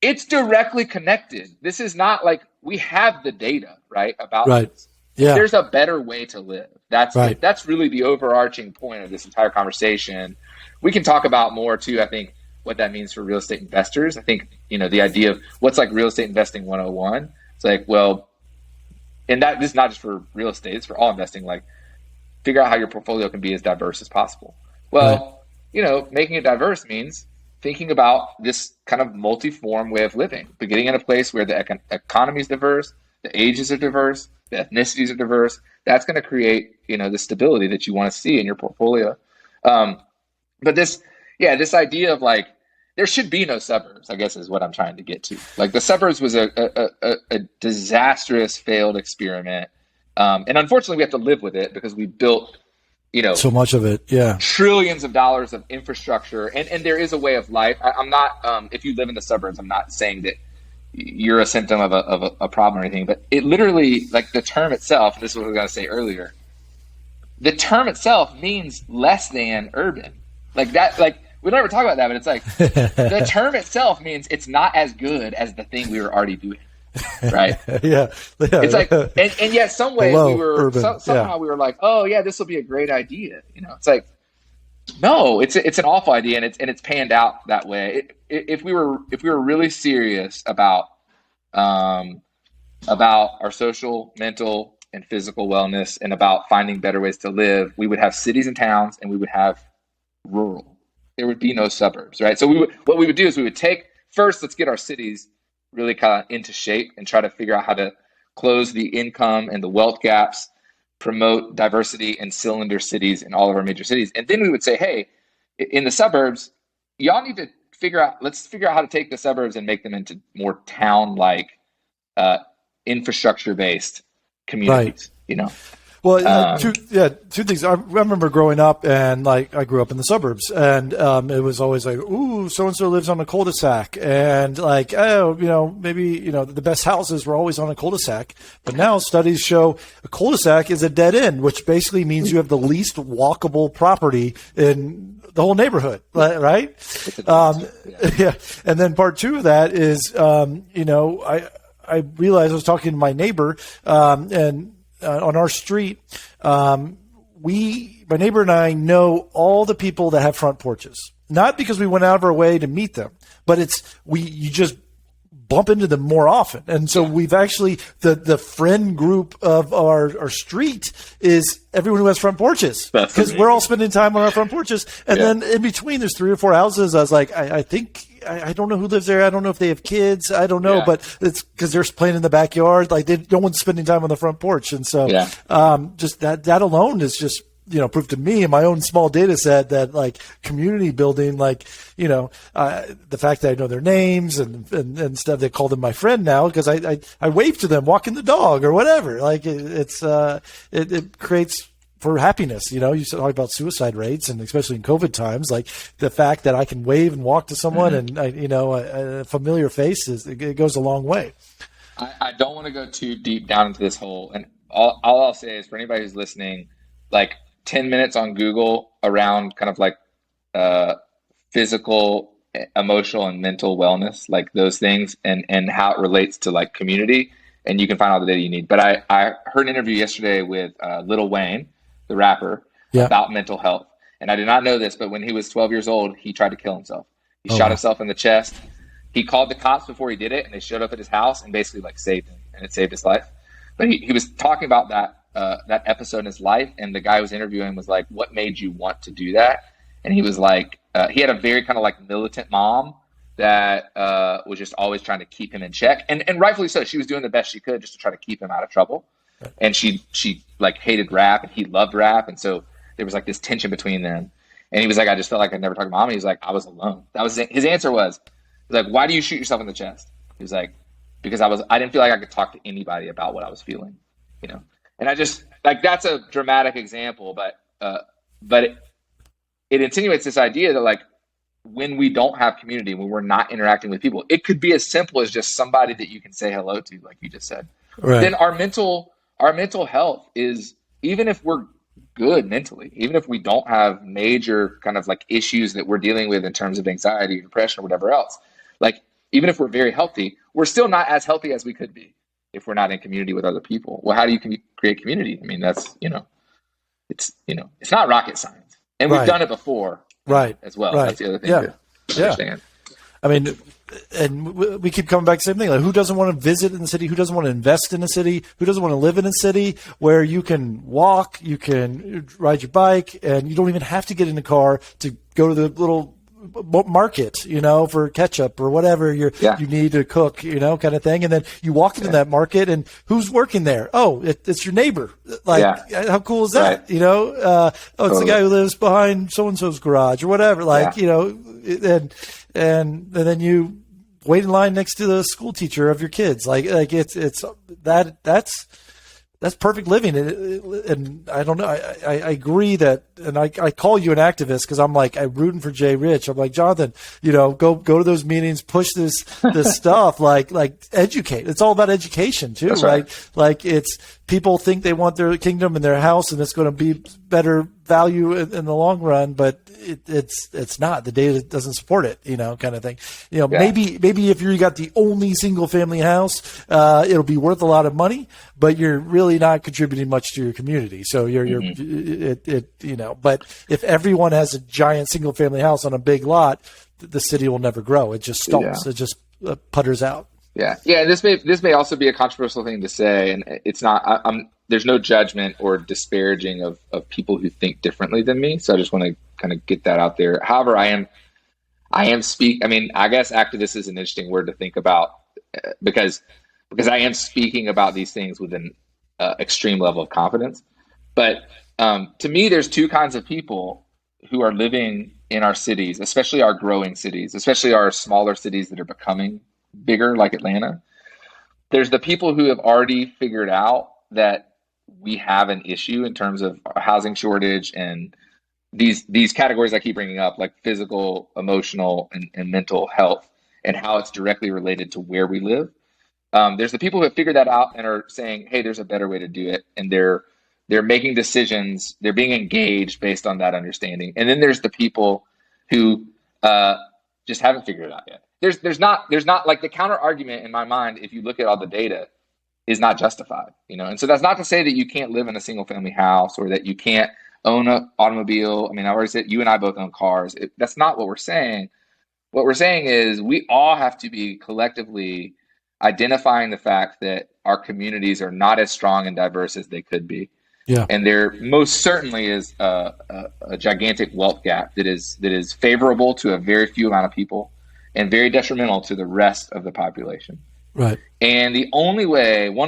it's directly connected. This is not like we have the data, right? About this. Yeah. There's a better way to live. That's right. That's really the overarching point of this entire conversation. We can talk about more too, I think, what that means for real estate investors. I think, the idea of what's like real estate investing 101. It's like, well, and that this is not just for real estate, it's for all investing. Like, figure out how your portfolio can be as diverse as possible. Well, making it diverse means thinking about this kind of multi-form way of living, but getting in a place where the economy is diverse, the ages are diverse, the ethnicities are diverse. That's going to create, the stability that you want to see in your portfolio. But this idea of like, there should be no suburbs, I guess is what I'm trying to get to. Like, the suburbs was a disastrous, failed experiment. And unfortunately we have to live with it because we built, so much of it. Yeah. Trillions of dollars of infrastructure. And there is a way of life. I'm not, if you live in the suburbs, I'm not saying that you're a symptom of a problem or anything, but it literally, like, the term itself, this is what I was going to say earlier, the term itself means less than urban. Like that, like, we don't ever talk about that, but it's like the term itself means it's not as good as the thing we were already doing. Right. Yeah. It's like, and yet some ways we were, somehow we were like, oh yeah, this will be a great idea. It's like, no, it's an awful idea. And it's panned out that way. If we were really serious about our social, mental, and physical wellness and about finding better ways to live, we would have cities and towns, and we would have rural. There would be no suburbs, right? So what we would do is we would let's get our cities really kind of into shape and try to figure out how to close the income and the wealth gaps, promote diversity and cylinder cities in all of our major cities. And then we would say, hey, in the suburbs, y'all need to let's figure out how to take the suburbs and make them into more town-like, infrastructure-based communities, Well, two things. I remember growing up, and like I grew up in the suburbs, and it was always like, ooh, so and so lives on a cul-de-sac, and like, oh, maybe the best houses were always on a cul-de-sac. But now studies show a cul-de-sac is a dead end, which basically means you have the least walkable property in the whole neighborhood, right? Yeah. And then part two of that is, I realized I was talking to my neighbor, and on our street, my neighbor and I know all the people that have front porches. Not because we went out of our way to meet them, but you just bump into them more often. And so we've actually, the friend group of our street is everyone who has front porches, because we're all spending time on our front porches. And then in between, there's 3 or 4 houses. I was like, I think, I don't know who lives there. I don't know if they have kids. I don't know, but it's because they're playing in the backyard. Like no one's spending time on the front porch. And so, just that alone is just, proof to me in my own small data set that like community building, like, the fact that I know their names and stuff, they call them my friend now because I wave to them walking the dog or whatever. Like it creates for happiness. You talk about suicide rates, and especially in COVID times, like the fact that I can wave and walk to someone and a familiar face it goes a long way. I don't want to go too deep down into this hole. And all I'll say is for anybody who's listening, like 10 minutes on Google around kind of like physical, emotional, and mental wellness, like those things, and how it relates to like community, and you can find all the data you need. But I heard an interview yesterday with Lil Wayne, the rapper, about mental health. And I did not know this, but when he was 12 years old, he tried to kill himself. He shot himself in the chest. He called the cops before he did it, and they showed up at his house and basically like saved him, and it saved his life. But he was talking about that episode in his life, and the guy who was interviewing was like, what made you want to do that? And he was like, he had a very kind of like militant mom that was just always trying to keep him in check. And rightfully so. She was doing the best she could just to try to keep him out of trouble. And she like hated rap, and he loved rap. And so there was like this tension between them. And he was like, I just felt like I never talked to mom. He was like, I was alone. That was his answer was, like, why do you shoot yourself in the chest? He was like, because I didn't feel like I could talk to anybody about what I was feeling, And I just like, that's a dramatic example, but it insinuates this idea that like when we don't have community, when we're not interacting with people, it could be as simple as just somebody that you can say hello to, like you just said. Right. Then our mental health is, even if we're good mentally, even if we don't have major kind of like issues that we're dealing with in terms of anxiety, depression, or whatever else, like even if we're very healthy, we're still not as healthy as we could be if we're not in community with other people. Well, how do you create community? I mean, that's, it's not rocket science, and we've done it before, as well. That's the other thing to understand. I mean, and we keep coming back to the same thing. Like, who doesn't want to visit in the city? Who doesn't want to invest in a city? Who doesn't want to live in a city where you can walk, you can ride your bike, and you don't even have to get in a car to go to the little market, for ketchup or whatever you need to cook, kind of thing. And then you walk into that market, and who's working there? Oh, it's your neighbor. Like, how cool is that? It's the guy who lives behind so-and-so's garage or whatever. Like, and then you wait in line next to the school teacher of your kids. Like that's perfect living. And I don't know. I agree that, and I call you an activist because I'm like, I'm rooting for Jay Rich. I'm like, Jonathan, go to those meetings, push this stuff, like educate. It's all about education too, right? Like it's, people think they want their kingdom and their house, and it's going to be better value in the long run, but it's not. The data doesn't support it, kind of thing. Maybe if you got the only single family house, it'll be worth a lot of money, but you're really not contributing much to your community. So but if everyone has a giant single family house on a big lot, the city will never grow. It just stalls. It just putters out. Yeah. This may also be a controversial thing to say, and it's not. There's no judgment or disparaging of people who think differently than me. So I just want to kind of get that out there. However, I am I mean, I guess activist is an interesting word to think about because I am speaking about these things with an extreme level of confidence. But to me, there's two kinds of people who are living in our cities, especially our growing cities, especially our smaller cities that are becoming bigger, like Atlanta. There's the people who have already figured out that we have an issue in terms of a housing shortage and these categories I keep bringing up, like physical, emotional, and mental health, and how it's directly related to where we live. There's the people who have figured that out and are saying, hey, there's a better way to do it. And they're making decisions, they're being engaged based on that understanding. And then there's the people who just haven't figured it out yet. There's not like the counter argument in my mind, if you look at all the data, is not justified, And so that's not to say that you can't live in a single family house or that you can't own an automobile. I mean, I already said you and I both own cars. That's not what we're saying. What we're saying is we all have to be collectively identifying the fact that our communities are not as strong and diverse as they could be. Yeah. And there most certainly is a gigantic wealth gap that is favorable to a very few amount of people and very detrimental to the rest of the population. Right. And one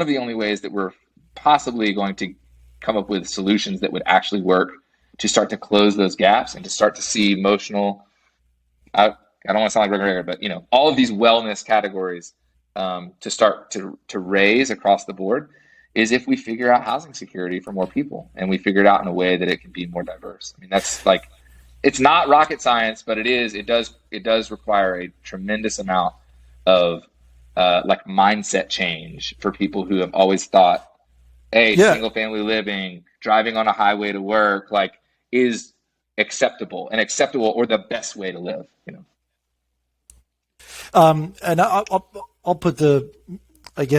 of the only ways that we're possibly going to come up with solutions that would actually work to start to close those gaps and to start to see emotional, I don't want to sound like regular, but all of these wellness categories to start to raise across the board is if we figure out housing security for more people and we figure it out in a way that it can be more diverse. I mean, that's like, it's not rocket science, but it does require a tremendous amount of like mindset change for people who have always thought, hey, single family living, driving on a highway to work, like is acceptable or the best way to live, And I'll put the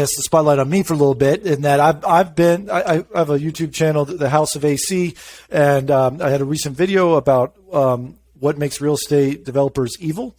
spotlight on me for a little bit in that I have a YouTube channel, The House of AC, and I had a recent video about what makes real estate developers evil.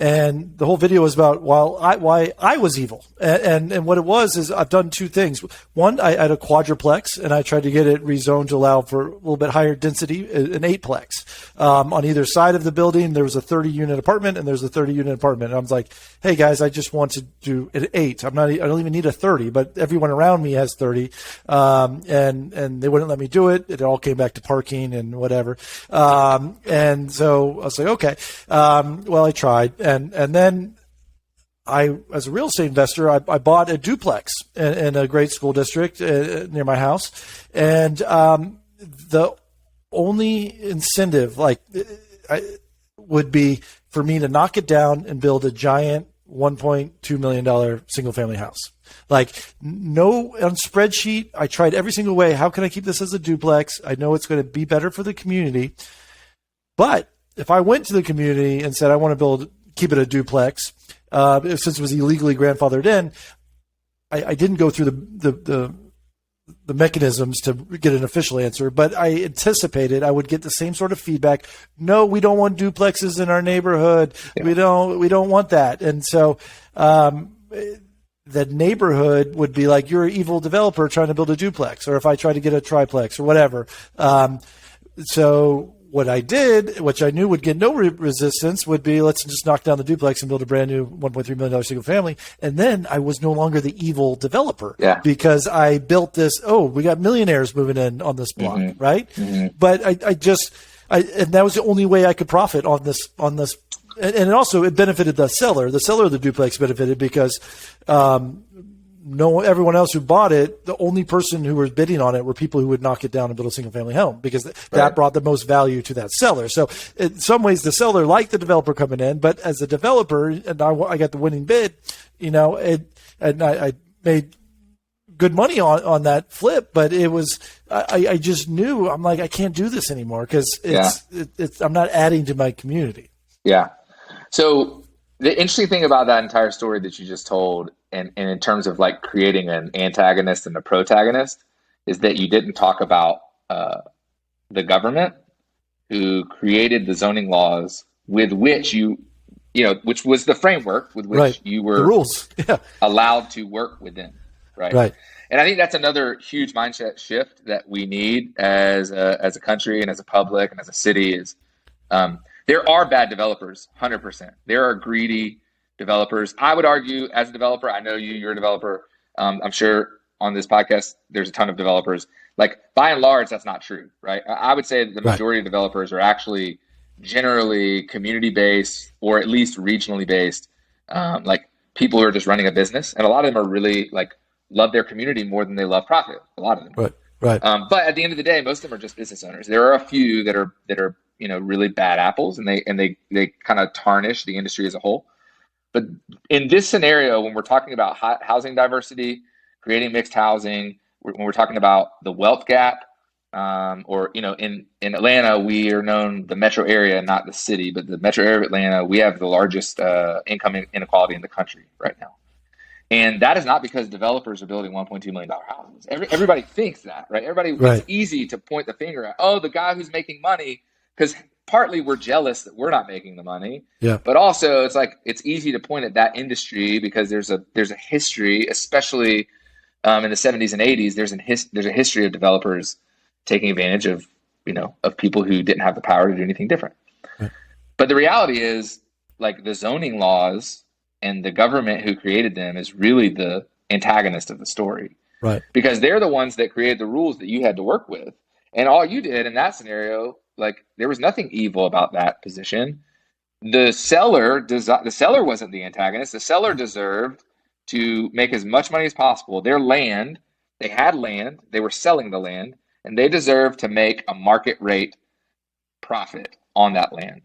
And the whole video was about why I was evil. And what it was is I've done two things. One, I had a quadruplex, and I tried to get it rezoned to allow for a little bit higher density, an eightplex. On either side of the building, there was a 30-unit apartment, and there's a 30-unit apartment. And I was like, hey, guys, I just want to do an 8. I don't even need a 30, but everyone around me has 30. And they wouldn't let me do it. It all came back to parking and whatever. And so I was like, okay. Well, I tried. And then as a real estate investor, I bought a duplex in a great school district near my house. And the only incentive would be for me to knock it down and build a giant $1.2 million single family house. Like no on spreadsheet. I tried every single way. How can I keep this as a duplex? I know it's going to be better for the community. But if I went to the community and said, I want to keep it a duplex, since it was illegally grandfathered in, I didn't go through the mechanisms to get an official answer, but I anticipated I would get the same sort of feedback. No, we don't want duplexes in our neighborhood. Yeah. We don't want that. And so the neighborhood would be like, you're an evil developer trying to build a duplex, or if I try to get a triplex or whatever. So what I did, which I knew would get no resistance, would be let's just knock down the duplex and build a brand new $1.3 million single family. And then I was no longer the evil developer because I built this, we got millionaires moving in on this block, right? Mm-hmm. But I and that was the only way I could profit on this. And it also, it benefited the seller. The seller of the duplex benefited because everyone else who bought it, the only person who was bidding on it were people who would knock it down and build a single family home because that brought the most value to that seller. So in some ways the seller liked the developer coming in, but as a developer, and I got the winning bid, and I made good money on that flip, but it was, I just knew, I'm like, I can't do this anymore because I'm not adding to my community. Yeah. So the interesting thing about that entire story that you just told, and in terms of like creating an antagonist and a protagonist, is that you didn't talk about the government who created the zoning laws with which which was the framework with which you were the rules allowed to work within. Right. And I think that's another huge mindset shift that we need as a country and as a public and as a city is there are bad developers, 100%. There are greedy developers. I would argue as a developer, I know you're a developer. I'm sure on this podcast, there's a ton of developers. Like by and large, that's not true, right? I would say that the majority of developers are actually generally community-based or at least regionally based, like people who are just running a business. And a lot of them are really like love their community more than they love profit. A lot of them. Right. But at the end of the day, most of them are just business owners. There are a few that are really bad apples, and they kind of tarnish the industry as a whole. But in this scenario, when we're talking about housing diversity, creating mixed housing, when we're talking about the wealth gap, or in Atlanta, we are known, the metro area, not the city, but the metro area of Atlanta, we have the largest income inequality in the country right now. And that is not because developers are building $1.2 million houses. Everybody thinks that, right? Right. It's easy to point the finger at, oh, the guy who's making money, because partly we're jealous that we're not making the money. Yeah. But also it's easy to point at that industry because there's a history, especially in the 70s and 80s, there's a history of developers taking advantage of people who didn't have the power to do anything different. Right. But the reality is, like, the zoning laws and the government who created them is really the antagonist of the story. Right. Because they're the ones that created the rules that you had to work with. And all you did in that scenario, like, there was nothing evil about that position. The seller wasn't the antagonist. The seller deserved to make as much money as possible. Their land, they had land, they were selling the land, and they deserved to make a market rate profit on that land.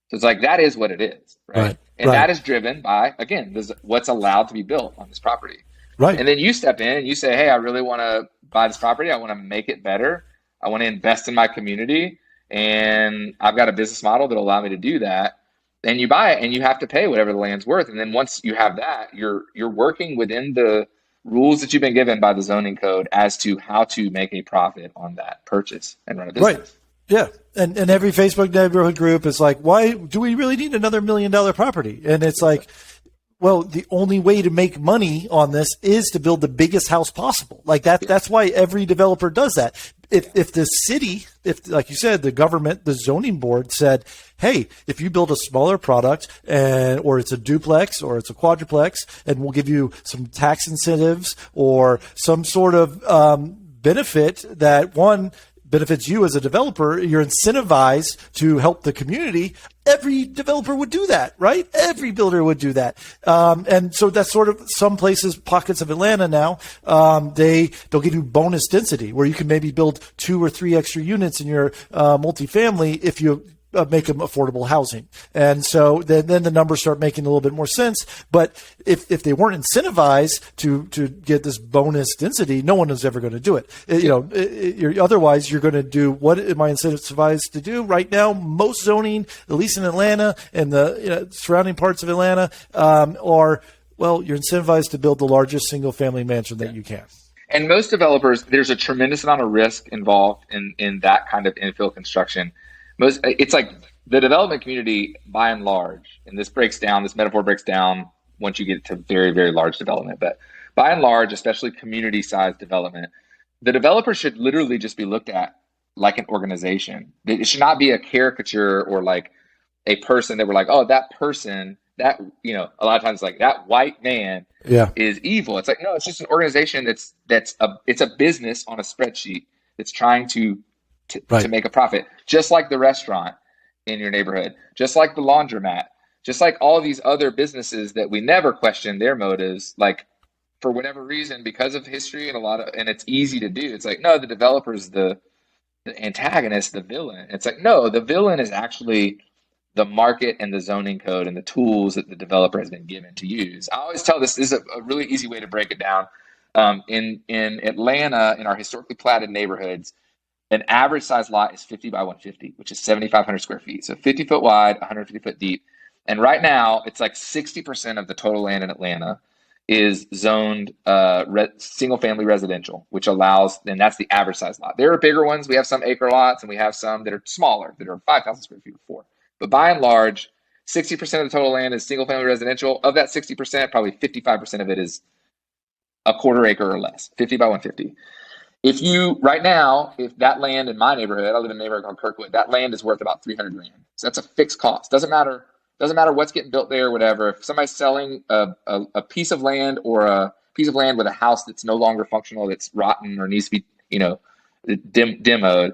So it's like, that is what it is, right? And that is driven by, again, what's allowed to be built on this property. Right. And then you step in and you say, hey, I really want to buy this property. I want to make it better. I want to invest in my community. And I've got a business model that'll allow me to do that. Then you buy it and you have to pay whatever the land's worth. And then once you have that, you're working within the rules that you've been given by the zoning code as to how to make a profit on that purchase and run a business. Right. Yeah. And every Facebook neighborhood group is like, why do we really need another $1 million property? And it's like, well, the only way to make money on this is to build the biggest house possible. Like that's why every developer does that. If the city, like you said, the government, the zoning board said, hey, if you build a smaller product or it's a duplex or it's a quadruplex, and we'll give you some tax incentives or some sort of benefit that benefits you as a developer, you're incentivized to help the community. Every developer would do that, right? Every builder would do that. And so that's sort of some places, pockets of Atlanta now, they'll give you bonus density where you can maybe build 2 or 3 extra units in your multifamily if you make them affordable housing. And so then the numbers start making a little bit more sense. But if they weren't incentivized to get this bonus density, no one is ever going to do it. Otherwise, you're going to do, what am I incentivized to do? Right now, most zoning, at least in Atlanta and the surrounding parts of Atlanta, you're incentivized to build the largest single family mansion that you can. And most developers, there's a tremendous amount of risk involved in that kind of infill construction. It's like the development community, by and large, and this metaphor breaks down once you get to very, very large development. But by and large, especially community-sized development, the developer should literally just be looked at like an organization. It should not be a caricature or like a person that we're like, oh, that person, that, a lot of times like that white man is evil. It's like, no, it's just an organization it's a business on a spreadsheet that's trying to make a profit, just like the restaurant in your neighborhood, just like the laundromat, just like all these other businesses that we never question their motives, like for whatever reason, because of history and it's easy to do. It's like, no, the developer's the antagonist, the villain. It's like, no, the villain is actually the market and the zoning code and the tools that the developer has been given to use. I always tell this is a really easy way to break it down. In Atlanta, in our historically platted neighborhoods, an average size lot is 50 by 150, which is 7,500 square feet. So 50 foot wide, 150 foot deep. And right now, it's like 60% of the total land in Atlanta is zoned single family residential, which allows, and that's the average size lot. There are bigger ones. We have some acre lots and we have some that are smaller, that are 5,000 square feet or 4. But by and large, 60% of the total land is single family residential. Of that 60%, probably 55% of it is a quarter acre or less, 50 by 150. If that land in my neighborhood, I live in a neighborhood called Kirkwood, that land is worth about $300,000. So that's a fixed cost. Doesn't matter what's getting built there or whatever. If somebody's selling a piece of land or a piece of land with a house that's no longer functional, that's rotten or needs to be, demoed,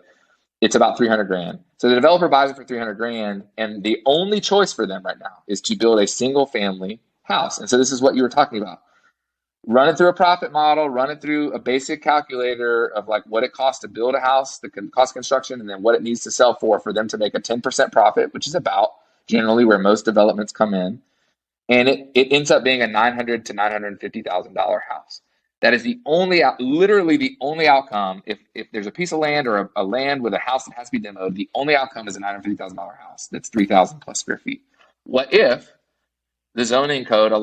it's about $300,000. So the developer buys it for $300,000, and the only choice for them right now is to build a single family house. And so this is what you were talking about. run it through a profit model, run it through a basic calculator of like what it costs to build a house, the cost of construction, and then what it needs to sell for them to make a 10% profit, which is about generally where most developments come in. And it ends up being a $900,000 to $950,000 house. That is literally the only outcome. If there's a piece of land or a land with a house that has to be demoed, the only outcome is a $950,000 house that's 3,000 plus square feet. What if the zoning code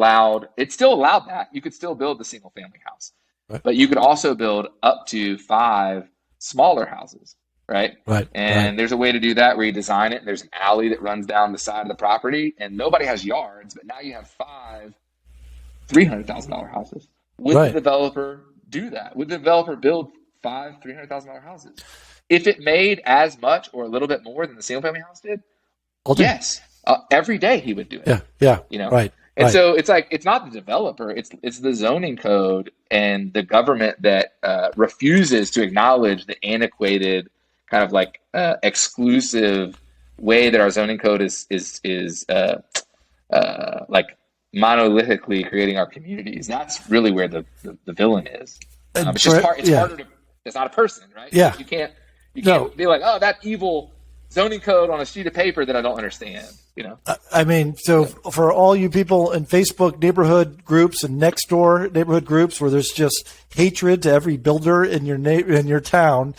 still allowed that? You could still build the single family house, right, but you could also build up to 5 smaller houses, right? Right. And there's a way to do that where you design it. And there's an alley that runs down the side of the property, and nobody has yards, but now you have 5 $300,000 houses. Would the developer do that? Would the developer build 5 $300,000 houses if it made as much or a little bit more than the single family house did? Yes, every day he would do it. Yeah. Right. And so it's like, it's not the developer, it's the zoning code and the government that refuses to acknowledge the antiquated kind of like exclusive way that our zoning code is like monolithically creating our communities. That's really where the villain is. It's just harder to. It's not a person, right? Yeah. You can't be like, oh, that evil zoning code on a sheet of paper that I don't understand. I mean, so for all you people in Facebook neighborhood groups and next door neighborhood groups where there's just hatred to every builder in your town,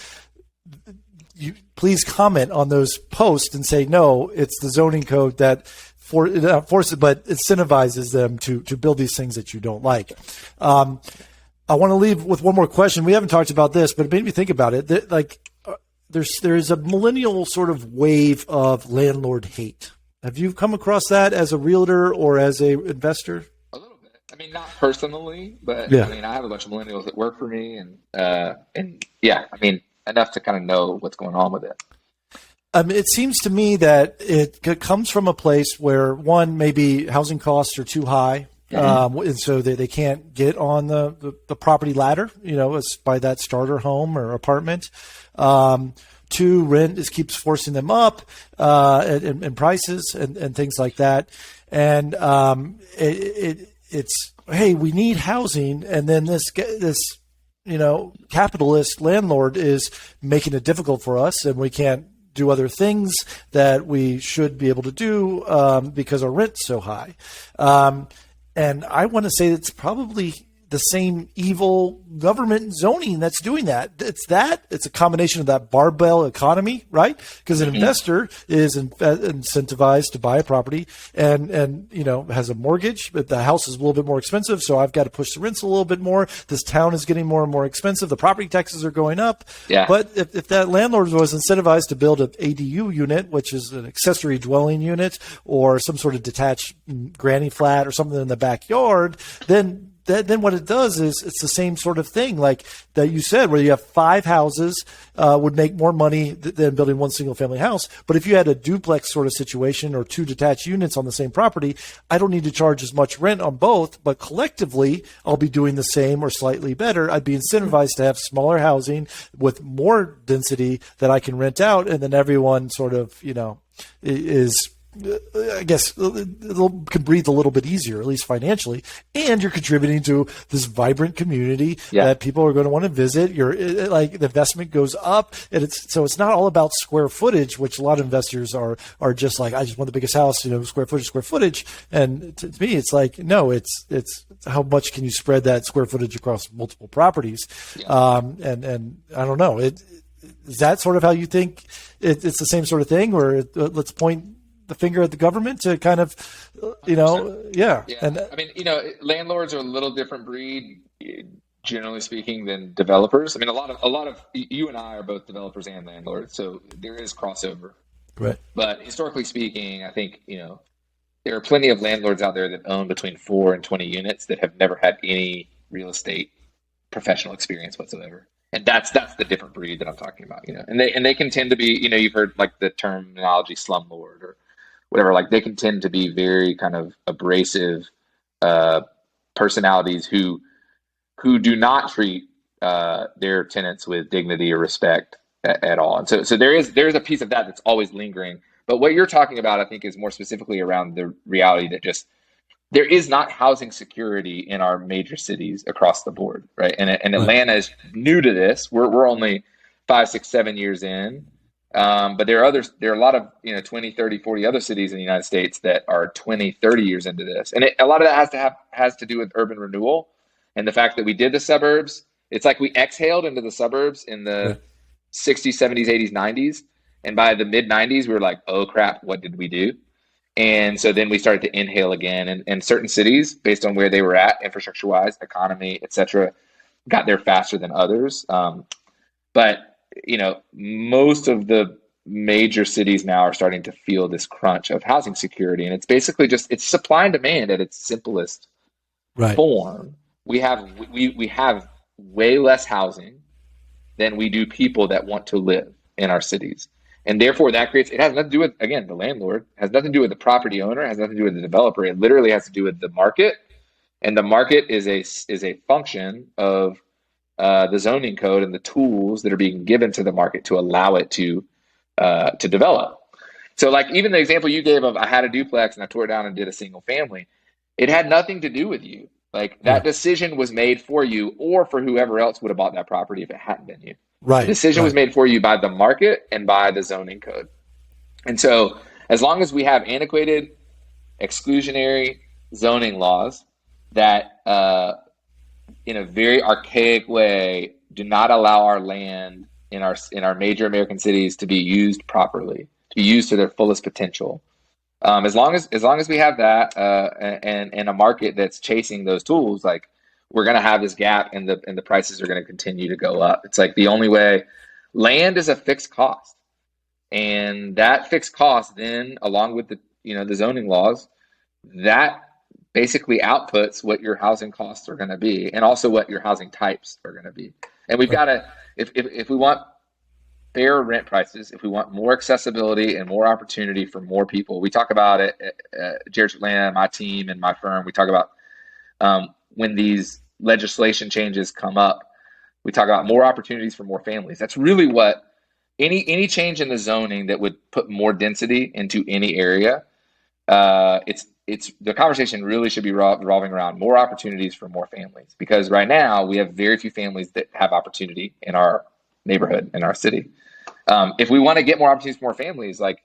you please comment on those posts and say, no, it's the zoning code that forces, but incentivizes them to build these things that you don't like. I want to leave with one more question. We haven't talked about this, but it made me think about it. There's a millennial sort of wave of landlord hate. Have you come across that as a realtor or as a investor? A little bit. I mean, not personally, but I mean, I have a bunch of millennials that work for me, and yeah, I mean, enough to kind of know what's going on with it. It seems to me that it comes from a place where, one, maybe housing costs are too high, and so they can't get on the property ladder, by that starter home or apartment. 2, rent keeps forcing them up in prices and things like that. And it's hey, we need housing, and then this capitalist landlord is making it difficult for us, and we can't do other things that we should be able to do because our rent's so high. And I want to say it's probably the same evil government zoning that's doing that. It's a combination of that barbell economy, right? Because an investor is incentivized to buy a property and has a mortgage, but the house is a little bit more expensive, so I've got to push the rents a little bit more. This town is getting more and more expensive. The property taxes are going up. Yeah. But if that landlord was incentivized to build an ADU unit, which is an accessory dwelling unit, or some sort of detached granny flat or something in the backyard, then what it does is it's the same sort of thing like that you said, where you have 5 houses would make more money than building one single family house. But if you had a duplex sort of situation or 2 detached units on the same property, I don't need to charge as much rent on both, but collectively I'll be doing the same or slightly better. I'd be incentivized to have smaller housing with more density that I can rent out, and then everyone sort of, is, I guess, can breathe a little bit easier, at least financially, and you're contributing to this vibrant community that people are going to want to visit. The investment goes up, and it's not all about square footage, which a lot of investors are just like, I just want the biggest house, square footage. And to me, it's like, no, it's how much can you spread that square footage across multiple properties? And I don't know, is that sort of how you think it's the same sort of thing, or let's point the finger at the government to kind of, yeah. And I mean, landlords are a little different breed, generally speaking, than developers. I mean, a lot of you and I are both developers and landlords, so there is crossover. Right. But historically speaking, I think, there are plenty of landlords out there that own between 4 and 20 units that have never had any real estate professional experience whatsoever. And that's the different breed that I'm talking about, and they can tend to be, you've heard like the terminology slumlord or whatever, like they can tend to be very kind of abrasive personalities who do not treat their tenants with dignity or respect at all. And so there's a piece of that that's always lingering. But what you're talking about, I think, is more specifically around the reality that just there is not housing security in our major cities across the board, right? And Atlanta is new to this. We're only 5, 6, 7 years in. But there are a lot of, 20, 30, 40 other cities in the United States that are 20, 30 years into this. And a lot of that has to do with urban renewal and the fact that we did the suburbs. It's like we exhaled into the suburbs in the 60s, 70s, 80s, 90s. And by the mid 90s, we were like, oh crap, what did we do? And so then we started to inhale again. And certain cities, based on where they were at infrastructure wise, economy, et cetera, got there faster than others. But most of the major cities now are starting to feel this crunch of housing security. And it's basically it's supply and demand at its simplest form. We have way less housing than we do people that want to live in our cities. And therefore it has nothing to do with, again, the landlord, has nothing to do with the property owner, has nothing to do with the developer. It literally has to do with the market. And the market is a function of the zoning code and the tools that are being given to the market to allow it to develop. So like even the example you gave of I had a duplex and I tore it down and did a single family, it had nothing to do with you. Like that decision was made for you or for whoever else would have bought that property if it hadn't been you. Right. The decision was made for you by the market and by the zoning code. And so as long as we have antiquated, exclusionary zoning laws that in a very archaic way do not allow our land in our major American cities to be used properly, to be used to their fullest potential. As long as we have that and a market that's chasing those tools, like we're going to have this gap and the prices are going to continue to go up. It's like the only way. Land is a fixed cost, and that fixed cost then, along with the zoning laws, that basically outputs what your housing costs are going to be, and also what your housing types are going to be. And we've got to, if we want fair rent prices, if we want more accessibility and more opportunity for more people, we talk about it at Jared Atlanta, my team and my firm. We talk about when these legislation changes come up, we talk about more opportunities for more families. That's really what any change in the zoning that would put more density into any area. It's the conversation really should be revolving around more opportunities for more families, because right now we have very few families that have opportunity in our neighborhood, in our city. If we want to get more opportunities for more families, like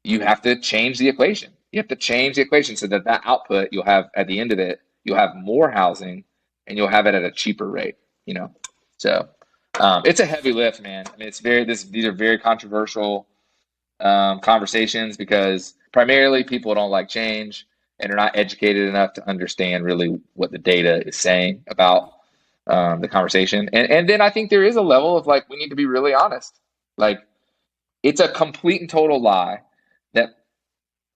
you have to change the equation. You have to change the equation so that output you'll have at the end of it, you'll have more housing and you'll have it at a cheaper rate, So it's a heavy lift, man. I mean, these are very controversial conversations because primarily people don't like change and are not educated enough to understand really what the data is saying about the conversation. And then I think there is a level of like, we need to be really honest. Like it's a complete and total lie that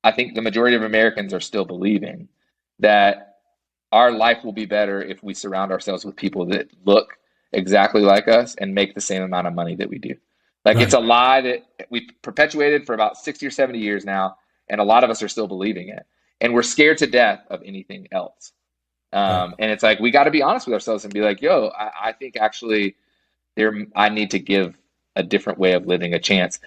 I think the majority of Americans are still believing, that our life will be better if we surround ourselves with people that look exactly like us and make the same amount of money that we do. Like It's a lie that we've perpetuated for about 60 or 70 years now. And a lot of us are still believing it. And we're scared to death of anything else. And it's like, we got to be honest with ourselves and be like, yo, I think actually I need to give a different way of living a chance,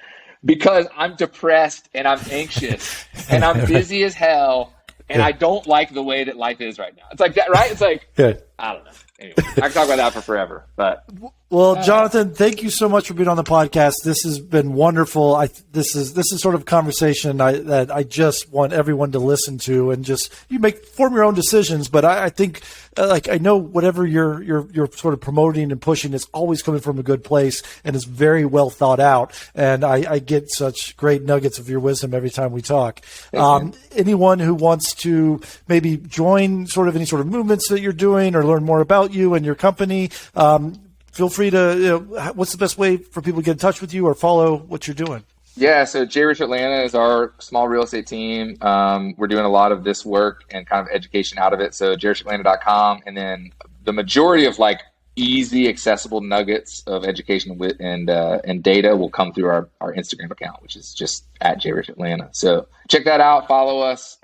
because I'm depressed and I'm anxious and I'm busy as hell. And I don't like the way that life is right now. It's like that, right? It's like, I don't know. Anyway, I can talk about that for forever. But well, Jonathan, thank you so much for being on the podcast. This has been wonderful. This is sort of a conversation that I just want everyone to listen to, and just form your own decisions. But I think I know whatever you're sort of promoting and pushing is always coming from a good place and is very well thought out. And I get such great nuggets of your wisdom every time we talk. Anyone who wants to maybe join any sort of movements that you're doing or learn more about you and your company, feel free to, what's the best way for people to get in touch with you or follow what you're doing? Yeah, so J-Rich Atlanta is our small real estate team. We're doing a lot of this work and kind of education out of it. So jrichatlanna.com. And then the majority of like easy, accessible nuggets of education and data will come through our Instagram account, which is just at J-Rich Atlanta. So check that out, follow us.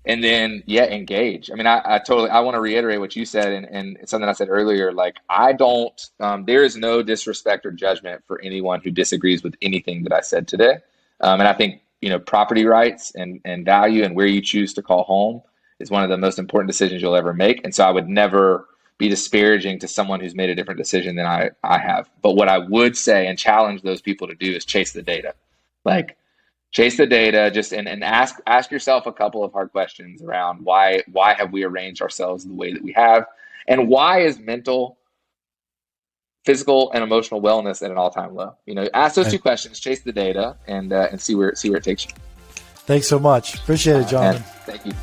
And then, engage. I mean, I want to reiterate what you said and it's something I said earlier. Like, there is no disrespect or judgment for anyone who disagrees with anything that I said today. And I think, property rights and value and where you choose to call home is one of the most important decisions you'll ever make. And so I would never be disparaging to someone who's made a different decision than I have. But what I would say and challenge those people to do is chase the data. Like, chase the data, just and ask yourself a couple of hard questions around why have we arranged ourselves the way that we have, and why is mental, physical, and emotional wellness at an all-time low. Ask those two questions, chase the data, and see where it takes you. Thanks so much. Appreciate it, John. Thank you.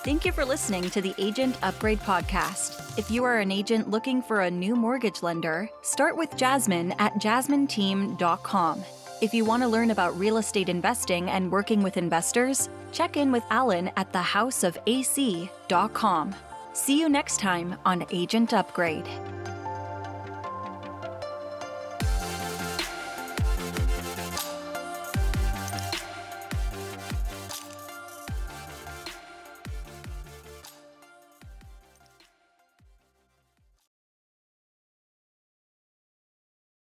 Thank you for listening to the Agent Upgrade Podcast. If you are an agent looking for a new mortgage lender, start with Jasmine at jasmineteam.com. If you want to learn about real estate investing and working with investors, check in with Alan at thehouseofac.com. See you next time on Agent Upgrade.